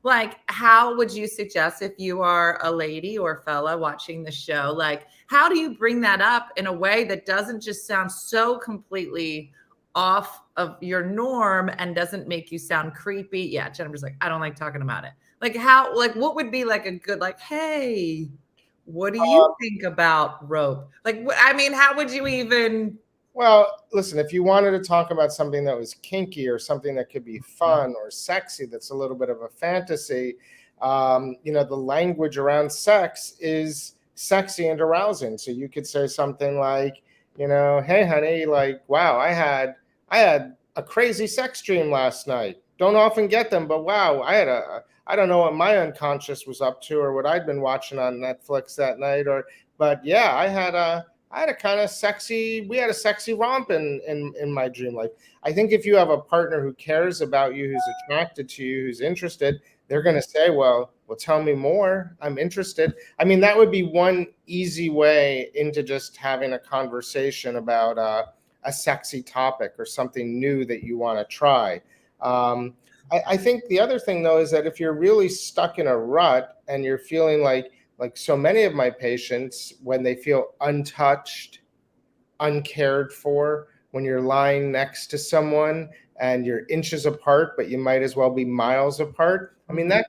Like, how would you suggest, if you are a lady or fella watching the show, like, how do you bring that up in a way that doesn't just sound so completely off of your norm and doesn't make you sound creepy? Yeah, Jennifer's like, I don't like talking about it. Like, what would be like a good, like, hey, what do you think about rope? Like, I mean, how would you even? Well, listen, if you wanted to talk about something that was kinky or something that could be fun or sexy, that's a little bit of a fantasy, the language around sex is sexy and arousing. So you could say something like, hey, honey, like, wow, I had a crazy sex dream last night. Don't often get them, but wow, I don't know what my unconscious was up to or what I'd been watching on Netflix that night, but yeah, I had a kind of sexy romp in my dream life. I think if you have a partner who cares about you, who's attracted to you, who's interested, they're going to say, well, tell me more. I'm interested. I mean, that would be one easy way into just having a conversation about a sexy topic or something new that you want to try. I think the other thing, though, is that if you're really stuck in a rut and you're feeling like so many of my patients, when they feel untouched, uncared for, when you're lying next to someone and you're inches apart, but you might as well be miles apart. I mean, that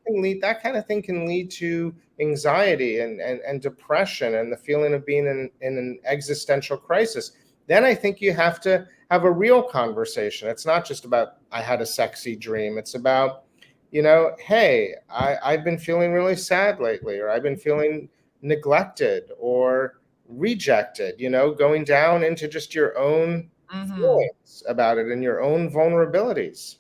kind of thing can lead to anxiety and depression and the feeling of being in an existential crisis. Then I think you have to have a real conversation. It's not just about, I had a sexy dream. It's about, hey, I've been feeling really sad lately, or I've been feeling neglected or rejected, going down into just your own feelings about it and your own vulnerabilities.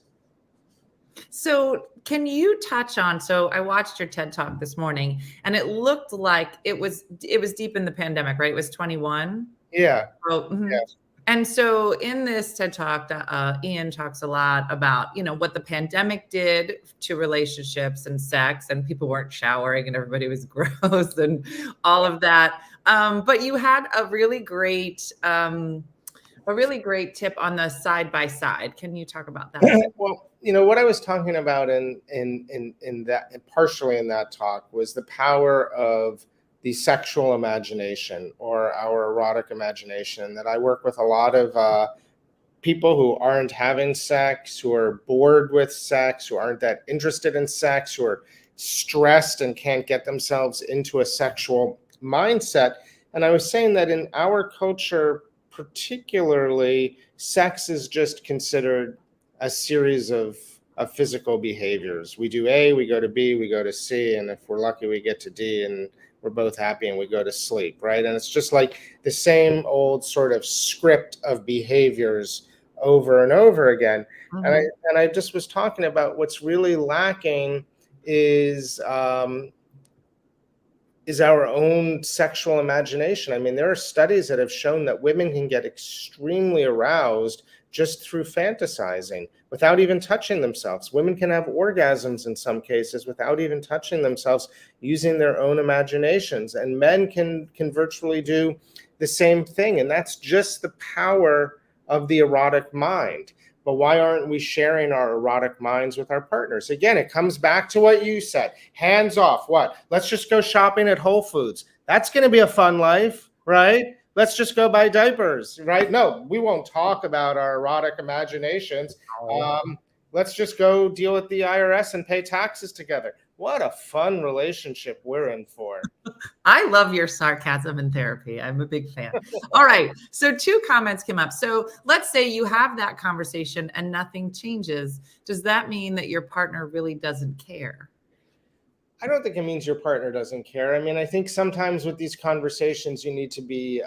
So can you touch on, so I watched your TED Talk this morning and it looked like it was deep in the pandemic, right? It was 21. Yeah. Oh, Yeah. And so in this TED Talk, Ian talks a lot about, what the pandemic did to relationships and sex, and people weren't showering and everybody was gross and all of that. But you had a really great tip on the side by side. Can you talk about that? Well, what I was talking about in that, partially in that talk, was the power of the sexual imagination or our erotic imagination. That I work with a lot of people who aren't having sex, who are bored with sex, who aren't that interested in sex, who are stressed and can't get themselves into a sexual mindset. And I was saying that in our culture, particularly, sex is just considered a series of physical behaviors. We do A, we go to B, we go to C, and if we're lucky, we get to D, and we're both happy and we go to sleep, right? And it's just like the same old sort of script of behaviors over and over again. Mhm. And I just was talking about what's really lacking is our own sexual imagination. I mean, there are studies that have shown that women can get extremely aroused just through fantasizing without even touching themselves. Women can have orgasms in some cases without even touching themselves, using their own imaginations. And men can virtually do the same thing. And that's just the power of the erotic mind. But why aren't we sharing our erotic minds with our partners? Again, it comes back to what you said. Hands off. What? Let's just go shopping at Whole Foods. That's going to be a fun life, right? Let's just go buy diapers, right? No, we won't talk about our erotic imaginations. Let's just go deal with the IRS and pay taxes together. What a fun relationship we're in for. I love your sarcasm in therapy. I'm a big fan. All right. So 2 comments came up. So let's say you have that conversation and nothing changes. Does that mean that your partner really doesn't care? I don't think it means your partner doesn't care. I mean, I think sometimes with these conversations, you need to be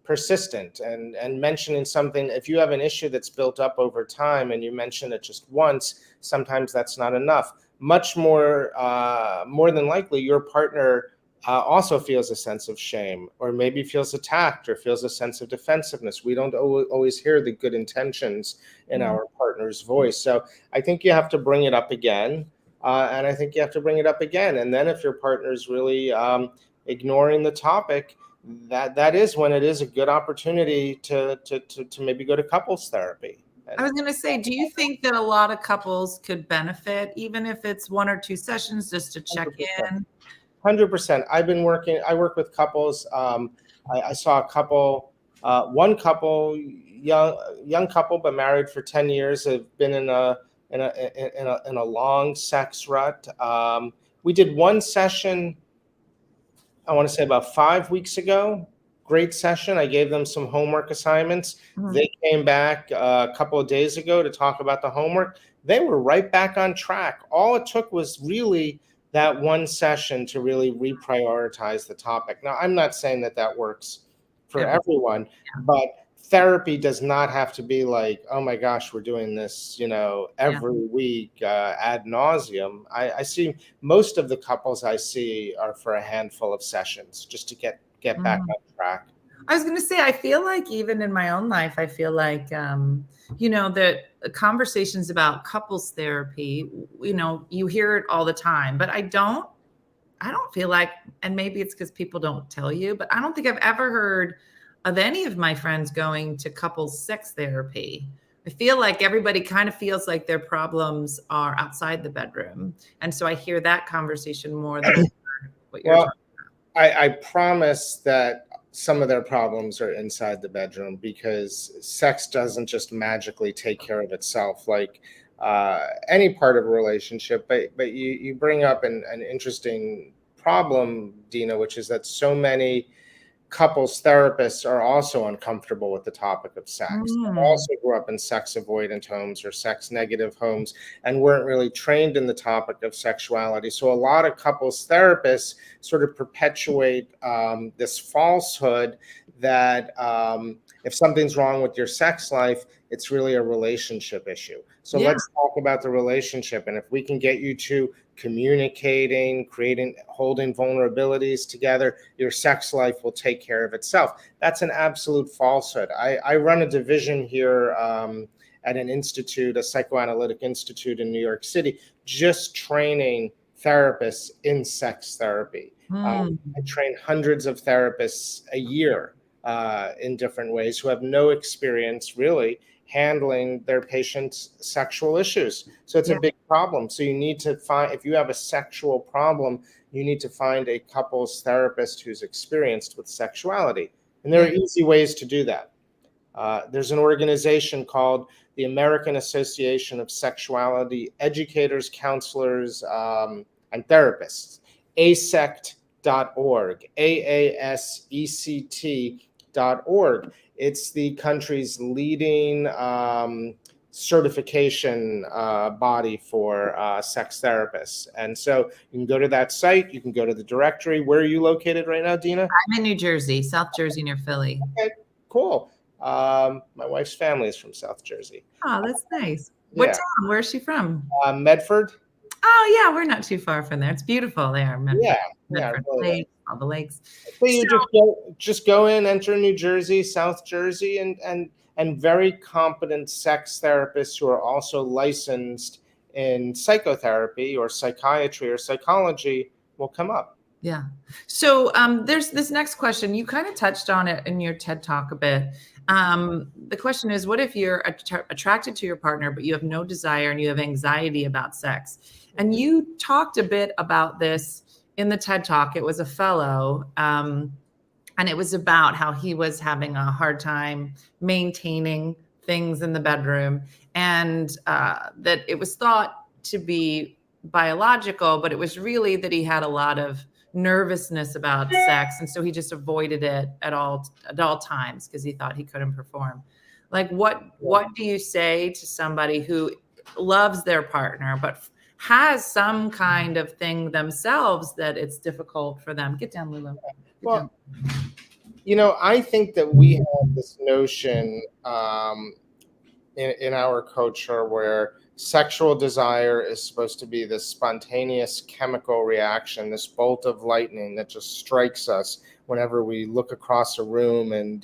persistent and mentioning something. If you have an issue that's built up over time and you mention it just once, sometimes that's not enough. Much more than likely, your partner also feels a sense of shame, or maybe feels attacked, or feels a sense of defensiveness. We don't always hear the good intentions in our partner's voice. So I think you have to bring it up again. And I think you have to bring it up again. And then if your partner's really ignoring the topic, that is when it is a good opportunity to maybe go to couples therapy. I was going to say, do you think that a lot of couples could benefit, even if it's 1 or 2 sessions, just to check 100%. in? 100%. I work with couples. I saw a couple, one couple, young couple, but married for 10 years, have been in a long sex rut. We did 1 session, I want to say about 5 weeks ago. Great session. I gave them some homework assignments. They came back a couple of days ago to talk about the homework. They were right back on track. All it took was really that 1 session to really reprioritize the topic. Now, I'm not saying that works for everyone, but therapy does not have to be like, oh my gosh, we're doing this, every week ad nauseum. I see most of the couples I see are for a handful of sessions just to get back on track. I was going to say, I feel like even in my own life, I feel like, that conversations about couples therapy, you hear it all the time, but I don't feel like, and maybe it's because people don't tell you, but I don't think I've ever heard of any of my friends going to couples sex therapy. I feel like everybody kind of feels like their problems are outside the bedroom. And so I hear that conversation more than what you're talking about. I promise that some of their problems are inside the bedroom, because sex doesn't just magically take care of itself like any part of a relationship. But you bring up an interesting problem, Dena, which is that so many couples therapists are also uncomfortable with the topic of sex. They also grew up in sex avoidant homes or sex negative homes and weren't really trained in the topic of sexuality. So a lot of couples therapists sort of perpetuate this falsehood that if something's wrong with your sex life, it's really a relationship issue. So let's talk about the relationship. And if we can get you to communicating, holding vulnerabilities together, your sex life will take care of itself. That's an absolute falsehood. I run a division here at an institute, a psychoanalytic institute in New York City, just training therapists in sex therapy. I train hundreds of therapists a year in different ways who have no experience really handling their patients' sexual issues. So it's a big problem. So you need to find, if you have a sexual problem, you need to find a couples therapist who's experienced with sexuality. And there are easy ways to do that. There's an organization called the American Association of Sexuality Educators, Counselors, and Therapists, AASECT.org, AASECT.org. It's the country's leading certification body for sex therapists. And so you can go to that site. You can go to the directory. Where are you located right now, Dena? I'm in New Jersey, South Jersey near Philly. Okay, cool. My wife's family is from South Jersey. Oh, that's nice. What Yeah. town? Where's she from? Medford. Oh, yeah, we're not too far from there. It's beautiful there. Medford, Yeah, Medford really. Lake, all the lakes. So you just go in, enter New Jersey, South Jersey, and very competent sex therapists who are also licensed in psychotherapy or psychiatry or psychology will come up. Yeah. So there's this next question. You kind of touched on it in your TED Talk a bit. The question is, what if you're attracted to your partner, but you have no desire and you have anxiety about sex? And you talked a bit about this in the TED Talk. It was a fellow, and it was about how he was having a hard time maintaining things in the bedroom, and that it was thought to be biological, but it was really that he had a lot of nervousness about sex, and so he just avoided it at all times because he thought he couldn't perform. Like, what do you say to somebody who loves their partner but has some kind of thing themselves that it's difficult for them? Get down, Lulu. Well, I think that we have this notion in our culture where sexual desire is supposed to be this spontaneous chemical reaction, this bolt of lightning that just strikes us whenever we look across a room and,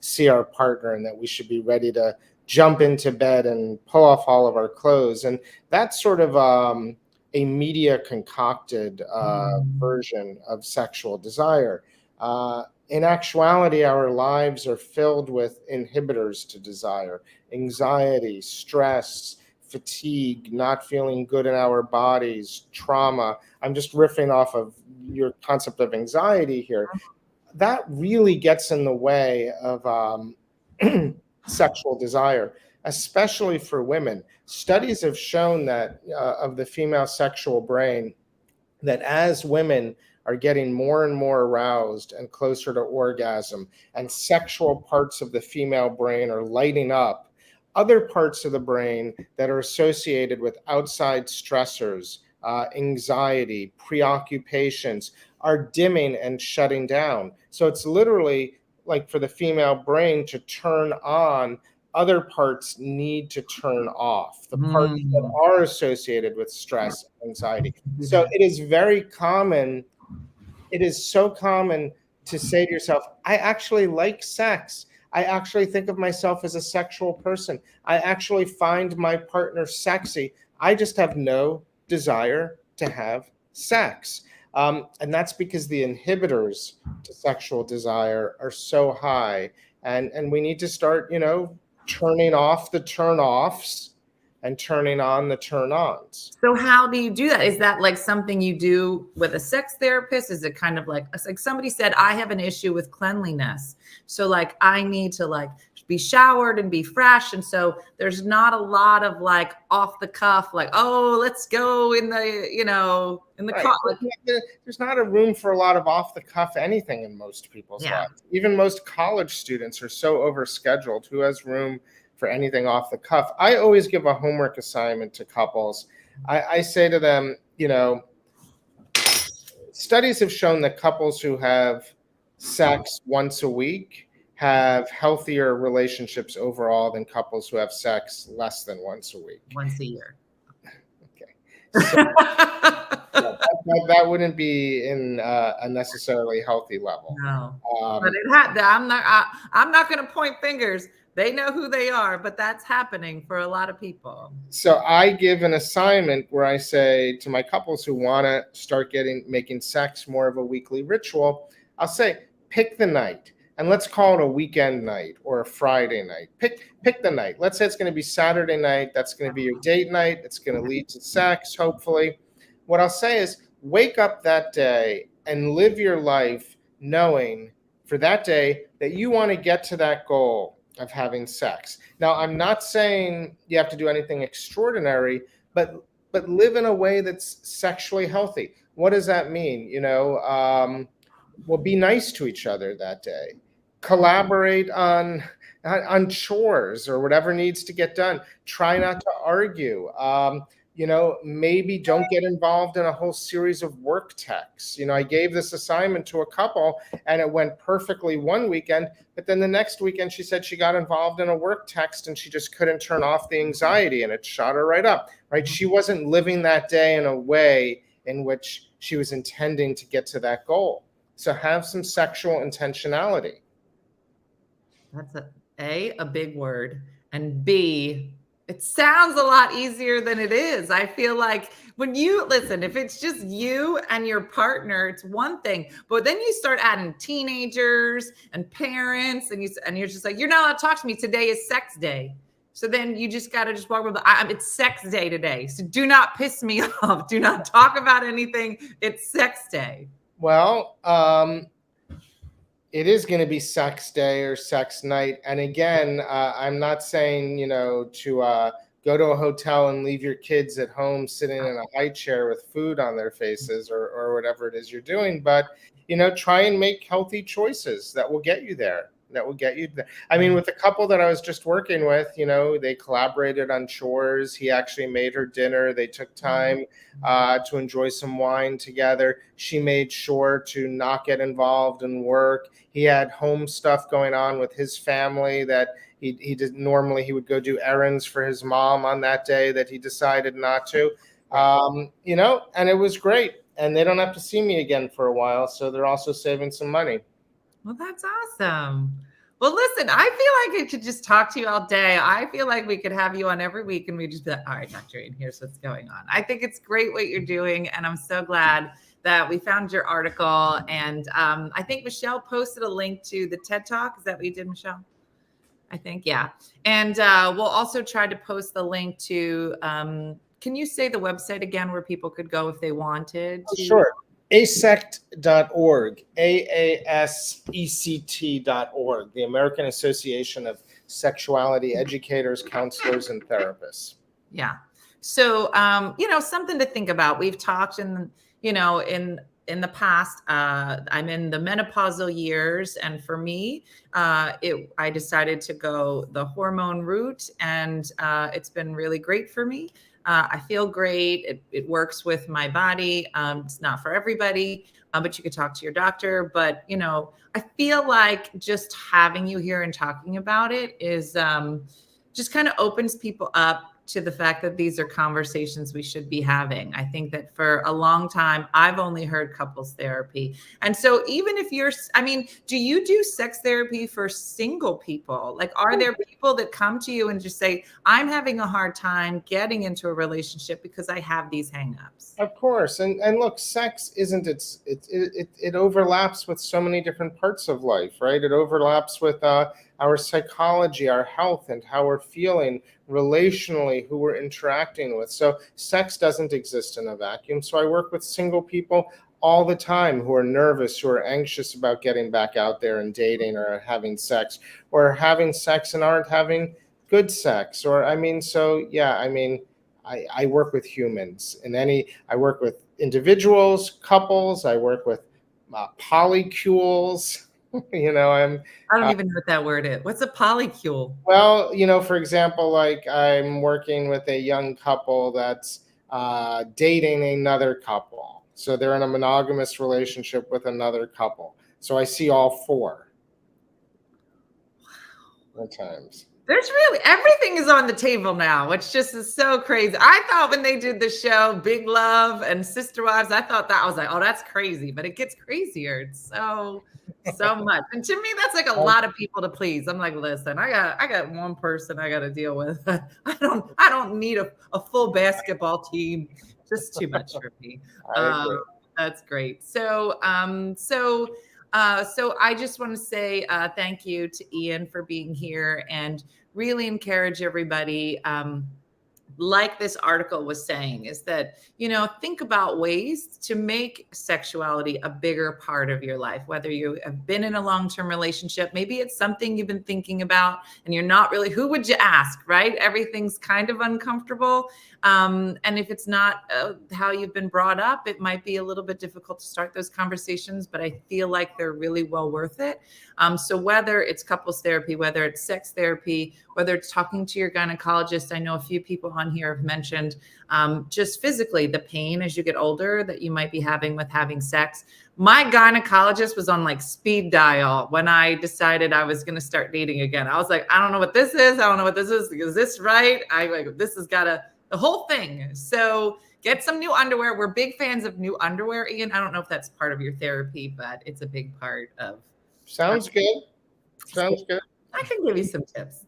see our partner, and that we should be ready to jump into bed and pull off all of our clothes. And that's sort of a media concocted version of sexual desire. In actuality, our lives are filled with inhibitors to desire: anxiety, stress, fatigue, not feeling good in our bodies, trauma. I'm just riffing off of your concept of anxiety here. That really gets in the way of sexual desire, especially for women. Studies have shown that of the female sexual brain, that as women are getting more and more aroused and closer to orgasm, and sexual parts of the female brain are lighting up, other parts of the brain that are associated with outside stressors, anxiety, preoccupations, are dimming and shutting down. So it's literally like for the female brain to turn on, other parts need to turn off, the parts that are associated with stress, anxiety. So it is very common. It is so common to say to yourself, I actually like sex. I actually think of myself as a sexual person. I actually find my partner sexy. I just have no desire to have sex. And that's because the inhibitors to sexual desire are so high. And we need to start, turning off the turn-offs and turning on the turn-ons. So how do you do that? Is that like something you do with a sex therapist? Is it kind of like somebody said, I have an issue with cleanliness. So like I need to be showered and be fresh. And so there's not a lot of like off the cuff, like, oh, let's go in the, in the car. There's not a room for a lot of off the cuff anything in most people's lives. Even most college students are so overscheduled. Who has room for anything off the cuff? I always give a homework assignment to couples. I say to them, studies have shown that couples who have sex once a week have healthier relationships overall than couples who have sex less than once a week. Once a year. Okay. So, that wouldn't be in a necessarily healthy level. No, but I'm not going to point fingers. They know who they are, but that's happening for a lot of people. So I give an assignment where I say to my couples who want to start making sex more of a weekly ritual, I'll say, pick the night, and let's call it a weekend night or a Friday night. Pick the night. Let's say it's going to be Saturday night. That's going to be your date night. It's going to lead to sex, hopefully. What I'll say is, wake up that day and live your life knowing for that day that you want to get to that goal of having sex. Now, I'm not saying you have to do anything extraordinary, but live in a way that's sexually healthy. What does that mean? Well, be nice to each other that day. Collaborate on chores or whatever needs to get done. Try not to argue. maybe don't get involved in a whole series of work texts. I gave this assignment to a couple and it went perfectly one weekend, but then the next weekend she said she got involved in a work text and she just couldn't turn off the anxiety and it shot her right up, right? She wasn't living that day in a way in which she was intending to get to that goal. So have some sexual intentionality. That's a big word, and B, it sounds a lot easier than it is. I feel like when you listen, if it's just you and your partner, it's one thing. But then you start adding teenagers and parents, and you're just like, you're not allowed to talk to me. Today is sex day. So then you just got to just walk with, it's sex day today. So do not piss me off. Do not talk about anything. It's sex day. Well, it is going to be sex day or sex night. And again, I'm not saying, to go to a hotel and leave your kids at home sitting in a high chair with food on their faces or whatever it is you're doing. But, try and make healthy choices that will get you there. I mean, with the couple that I was just working with, they collaborated on chores. He actually made her dinner. They took time to enjoy some wine together. She made sure to not get involved in work. He had home stuff going on with his family that he didn't normally. He would go do errands for his mom on that day that he decided not to, and it was great. And they don't have to see me again for a while. So they're also saving some money. Well, that's awesome. Well, listen, I feel like I could just talk to you all day. I feel like we could have you on every week and we just be like, all right, Dr. Ian, here's what's going on. I think it's great what you're doing. And I'm so glad that we found your article. And I think Michelle posted a link to the TED Talk. Is that what you did, Michelle? I think, yeah. And we'll also try to post the link to, can you say the website again where people could go if they wanted to? Sure. AASECT.org, AASECT.org, the American Association of Sexuality Educators, Counselors, and Therapists. Yeah. So, something to think about. We've talked in the past, I'm in the menopausal years. And for me, I decided to go the hormone route, and it's been really great for me. I feel great. It works with my body. It's not for everybody, but you could talk to your doctor. But, I feel like just having you here and talking about it is just kind of opens people up to the fact that these are conversations we should be having. I think that for a long time, I've only heard couples therapy. And so even if do you do sex therapy for single people? Like, are there people that come to you and just say, I'm having a hard time getting into a relationship because I have these hangups? Of course. And look, sex it overlaps with so many different parts of life, right? It overlaps with our psychology, our health, and how we're feeling relationally, who we're interacting with. So sex doesn't exist in a vacuum. So I work with single people all the time who are nervous, who are anxious about getting back out there and dating or having sex and aren't having good sex. I work with humans I work with individuals, couples, I work with polycules. I don't even know what that word is. What's a polycule? Well, for example, like I'm working with a young couple that's dating another couple. So they're in a monogamous relationship with another couple. So I see all four. Wow. At times. There's really, everything is on the table now, which just is so crazy. I thought when they did the show Big Love and Sister Wives, I was like, oh, that's crazy. But it gets crazier. It's so much. And to me, that's like a lot of people to please. I'm like, listen, I got one person I got to deal with. I don't need a full basketball team. Just too much for me. That's great. So I just want to say thank you to Ian for being here and really encourage everybody. Like this article was saying, is that, think about ways to make sexuality a bigger part of your life, whether you have been in a long-term relationship, maybe it's something you've been thinking about and you're not really, who would you ask, right? Everything's kind of uncomfortable. And if it's not how you've been brought up, it might be a little bit difficult to start those conversations, but I feel like they're really well worth it. So whether it's couples therapy, whether it's sex therapy, whether it's talking to your gynecologist, I know a few people on on here have mentioned just physically the pain as you get older that you might be having with having sex. My gynecologist was on like speed dial when I decided I was going to start dating again. I was like, I don't know what this is. I don't know what this is. Is this right? This has got the whole thing. So get some new underwear. We're big fans of new underwear, Ian. I don't know if that's part of your therapy, but it's a big part of. Sounds good. Sounds good. I can give you some tips.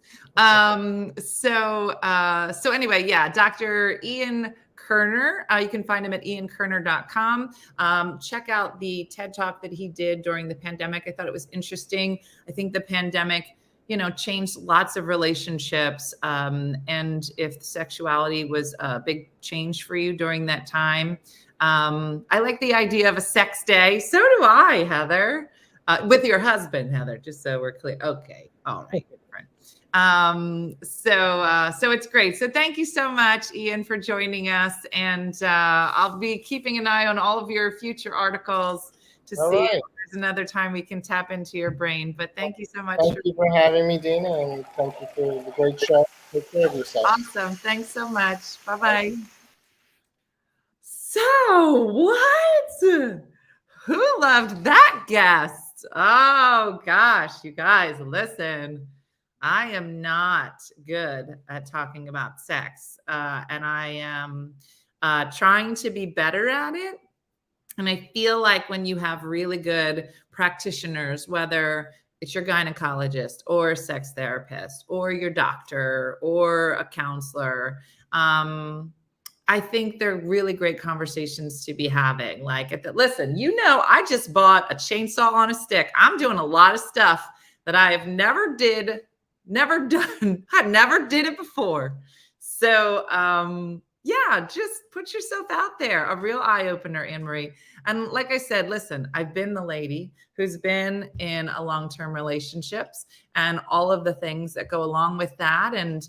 So anyway, yeah, Dr. Ian Kerner. You can find him at iankerner.com. Check out the TED Talk that he did during the pandemic. I thought it was interesting. I think the pandemic, changed lots of relationships. And if sexuality was a big change for you during that time, I like the idea of a sex day. So do I, Heather. With your husband, Heather, just so we're clear. Okay. All right. Good friend. So it's great. So thank you so much, Ian, for joining us. And I'll be keeping an eye on all of your future articles to see if there's another time we can tap into your brain. But thank you so much. Thank you for having me, Dena, and thank you for the great show. Take care of yourself. Awesome. Thanks so much. Bye-bye. So what? Who loved that guest? Oh gosh, you guys, listen, I am not good at talking about sex, and I am trying to be better at it. And I feel like when you have really good practitioners, whether it's your gynecologist or a sex therapist or your doctor or a counselor, I think they're really great conversations to be having. Like, listen, I just bought a chainsaw on a stick. I'm doing a lot of stuff that I have never done. I never did it before. So, yeah, just put yourself out there. A real eye opener, Anne-Marie. And like I said, listen, I've been the lady who's been in a long-term relationships and all of the things that go along with that. And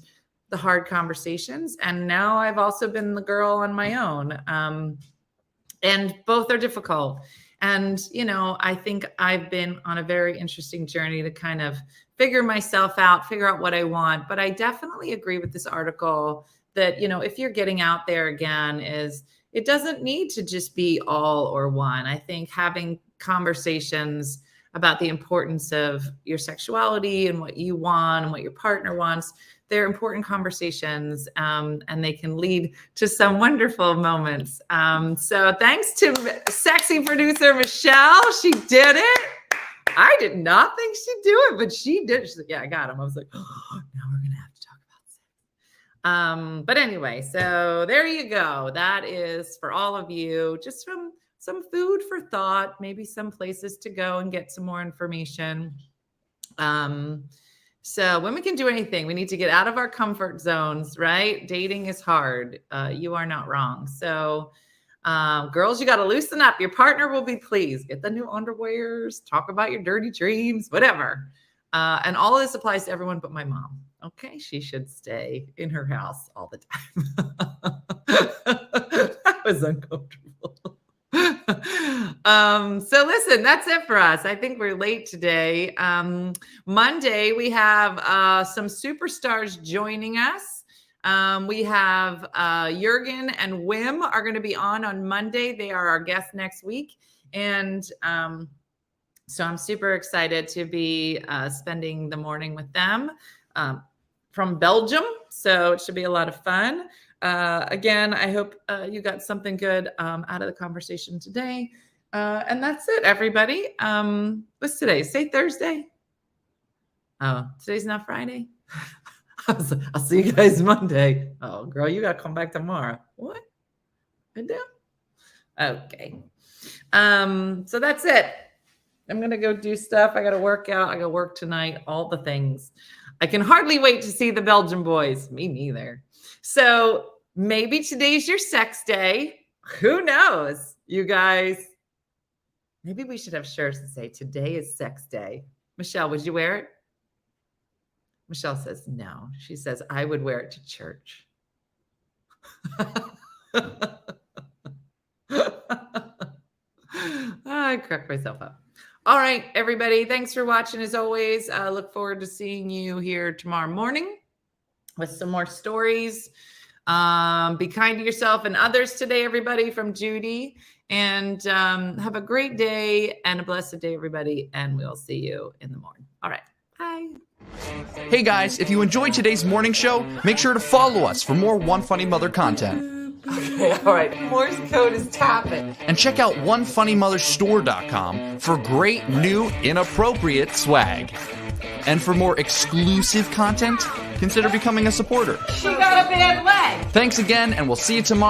the hard conversations. And now I've also been the girl on my own. And both are difficult. And, I think I've been on a very interesting journey to kind of figure myself out, figure out what I want. But I definitely agree with this article that, if you're getting out there again, it doesn't need to just be all or one. I think having conversations about the importance of your sexuality and what you want and what your partner wants, they're important conversations, and they can lead to some wonderful moments. So thanks to sexy producer Michelle. She did it. I did not think she'd do it, but she did. She's like, yeah, I got him. I was like, oh, now we're going to have to talk about sex. But anyway, so there you go. That is for all of you, just from some food for thought, maybe some places to go and get some more information. So women can do anything. We need to get out of our comfort zones, right? Dating is hard. You are not wrong. So girls, you got to loosen up. Your partner will be pleased. Get the new underwears, talk about your dirty dreams, whatever. And all of this applies to everyone but my mom. Okay. She should stay in her house all the time. That was uncomfortable. So listen, that's it for us. I think we're late today. Monday, we have some superstars joining us. We have Jurgen and Wim are going to be on Monday. They are our guests next week. And so I'm super excited to be spending the morning with them from Belgium. So it should be a lot of fun. Again, I hope you got something good out of the conversation today. And that's it, everybody. What's today? Say Thursday. Oh, today's not Friday. I'll see you guys Monday. Oh, girl, you got to come back tomorrow. What? I do? Okay. So that's it. I'm going to go do stuff. I got to work out. I got to work tonight. All the things. I can hardly wait to see the Belgian boys. Me neither. So maybe today's your sex day. Who knows, you guys? Maybe we should have shirts that say today is sex day. Michelle, would you wear it? Michelle says no. She says, I would wear it to church. I cracked myself up. All right, everybody. Thanks for watching as always. I look forward to seeing you here tomorrow morning with some more stories. Be kind to yourself and others today, everybody, from Judy. And have a great day and a blessed day, everybody. And we'll see you in the morning. All right. Bye. Hey guys, if you enjoyed today's morning show, make sure to follow us for more One Funny Mother content. Okay, all right. Morse code is tapping. And check out OneFunnyMotherStore.com for great new inappropriate swag. And for more exclusive content, consider becoming a supporter. She got a bad leg. Thanks again, and we'll see you tomorrow.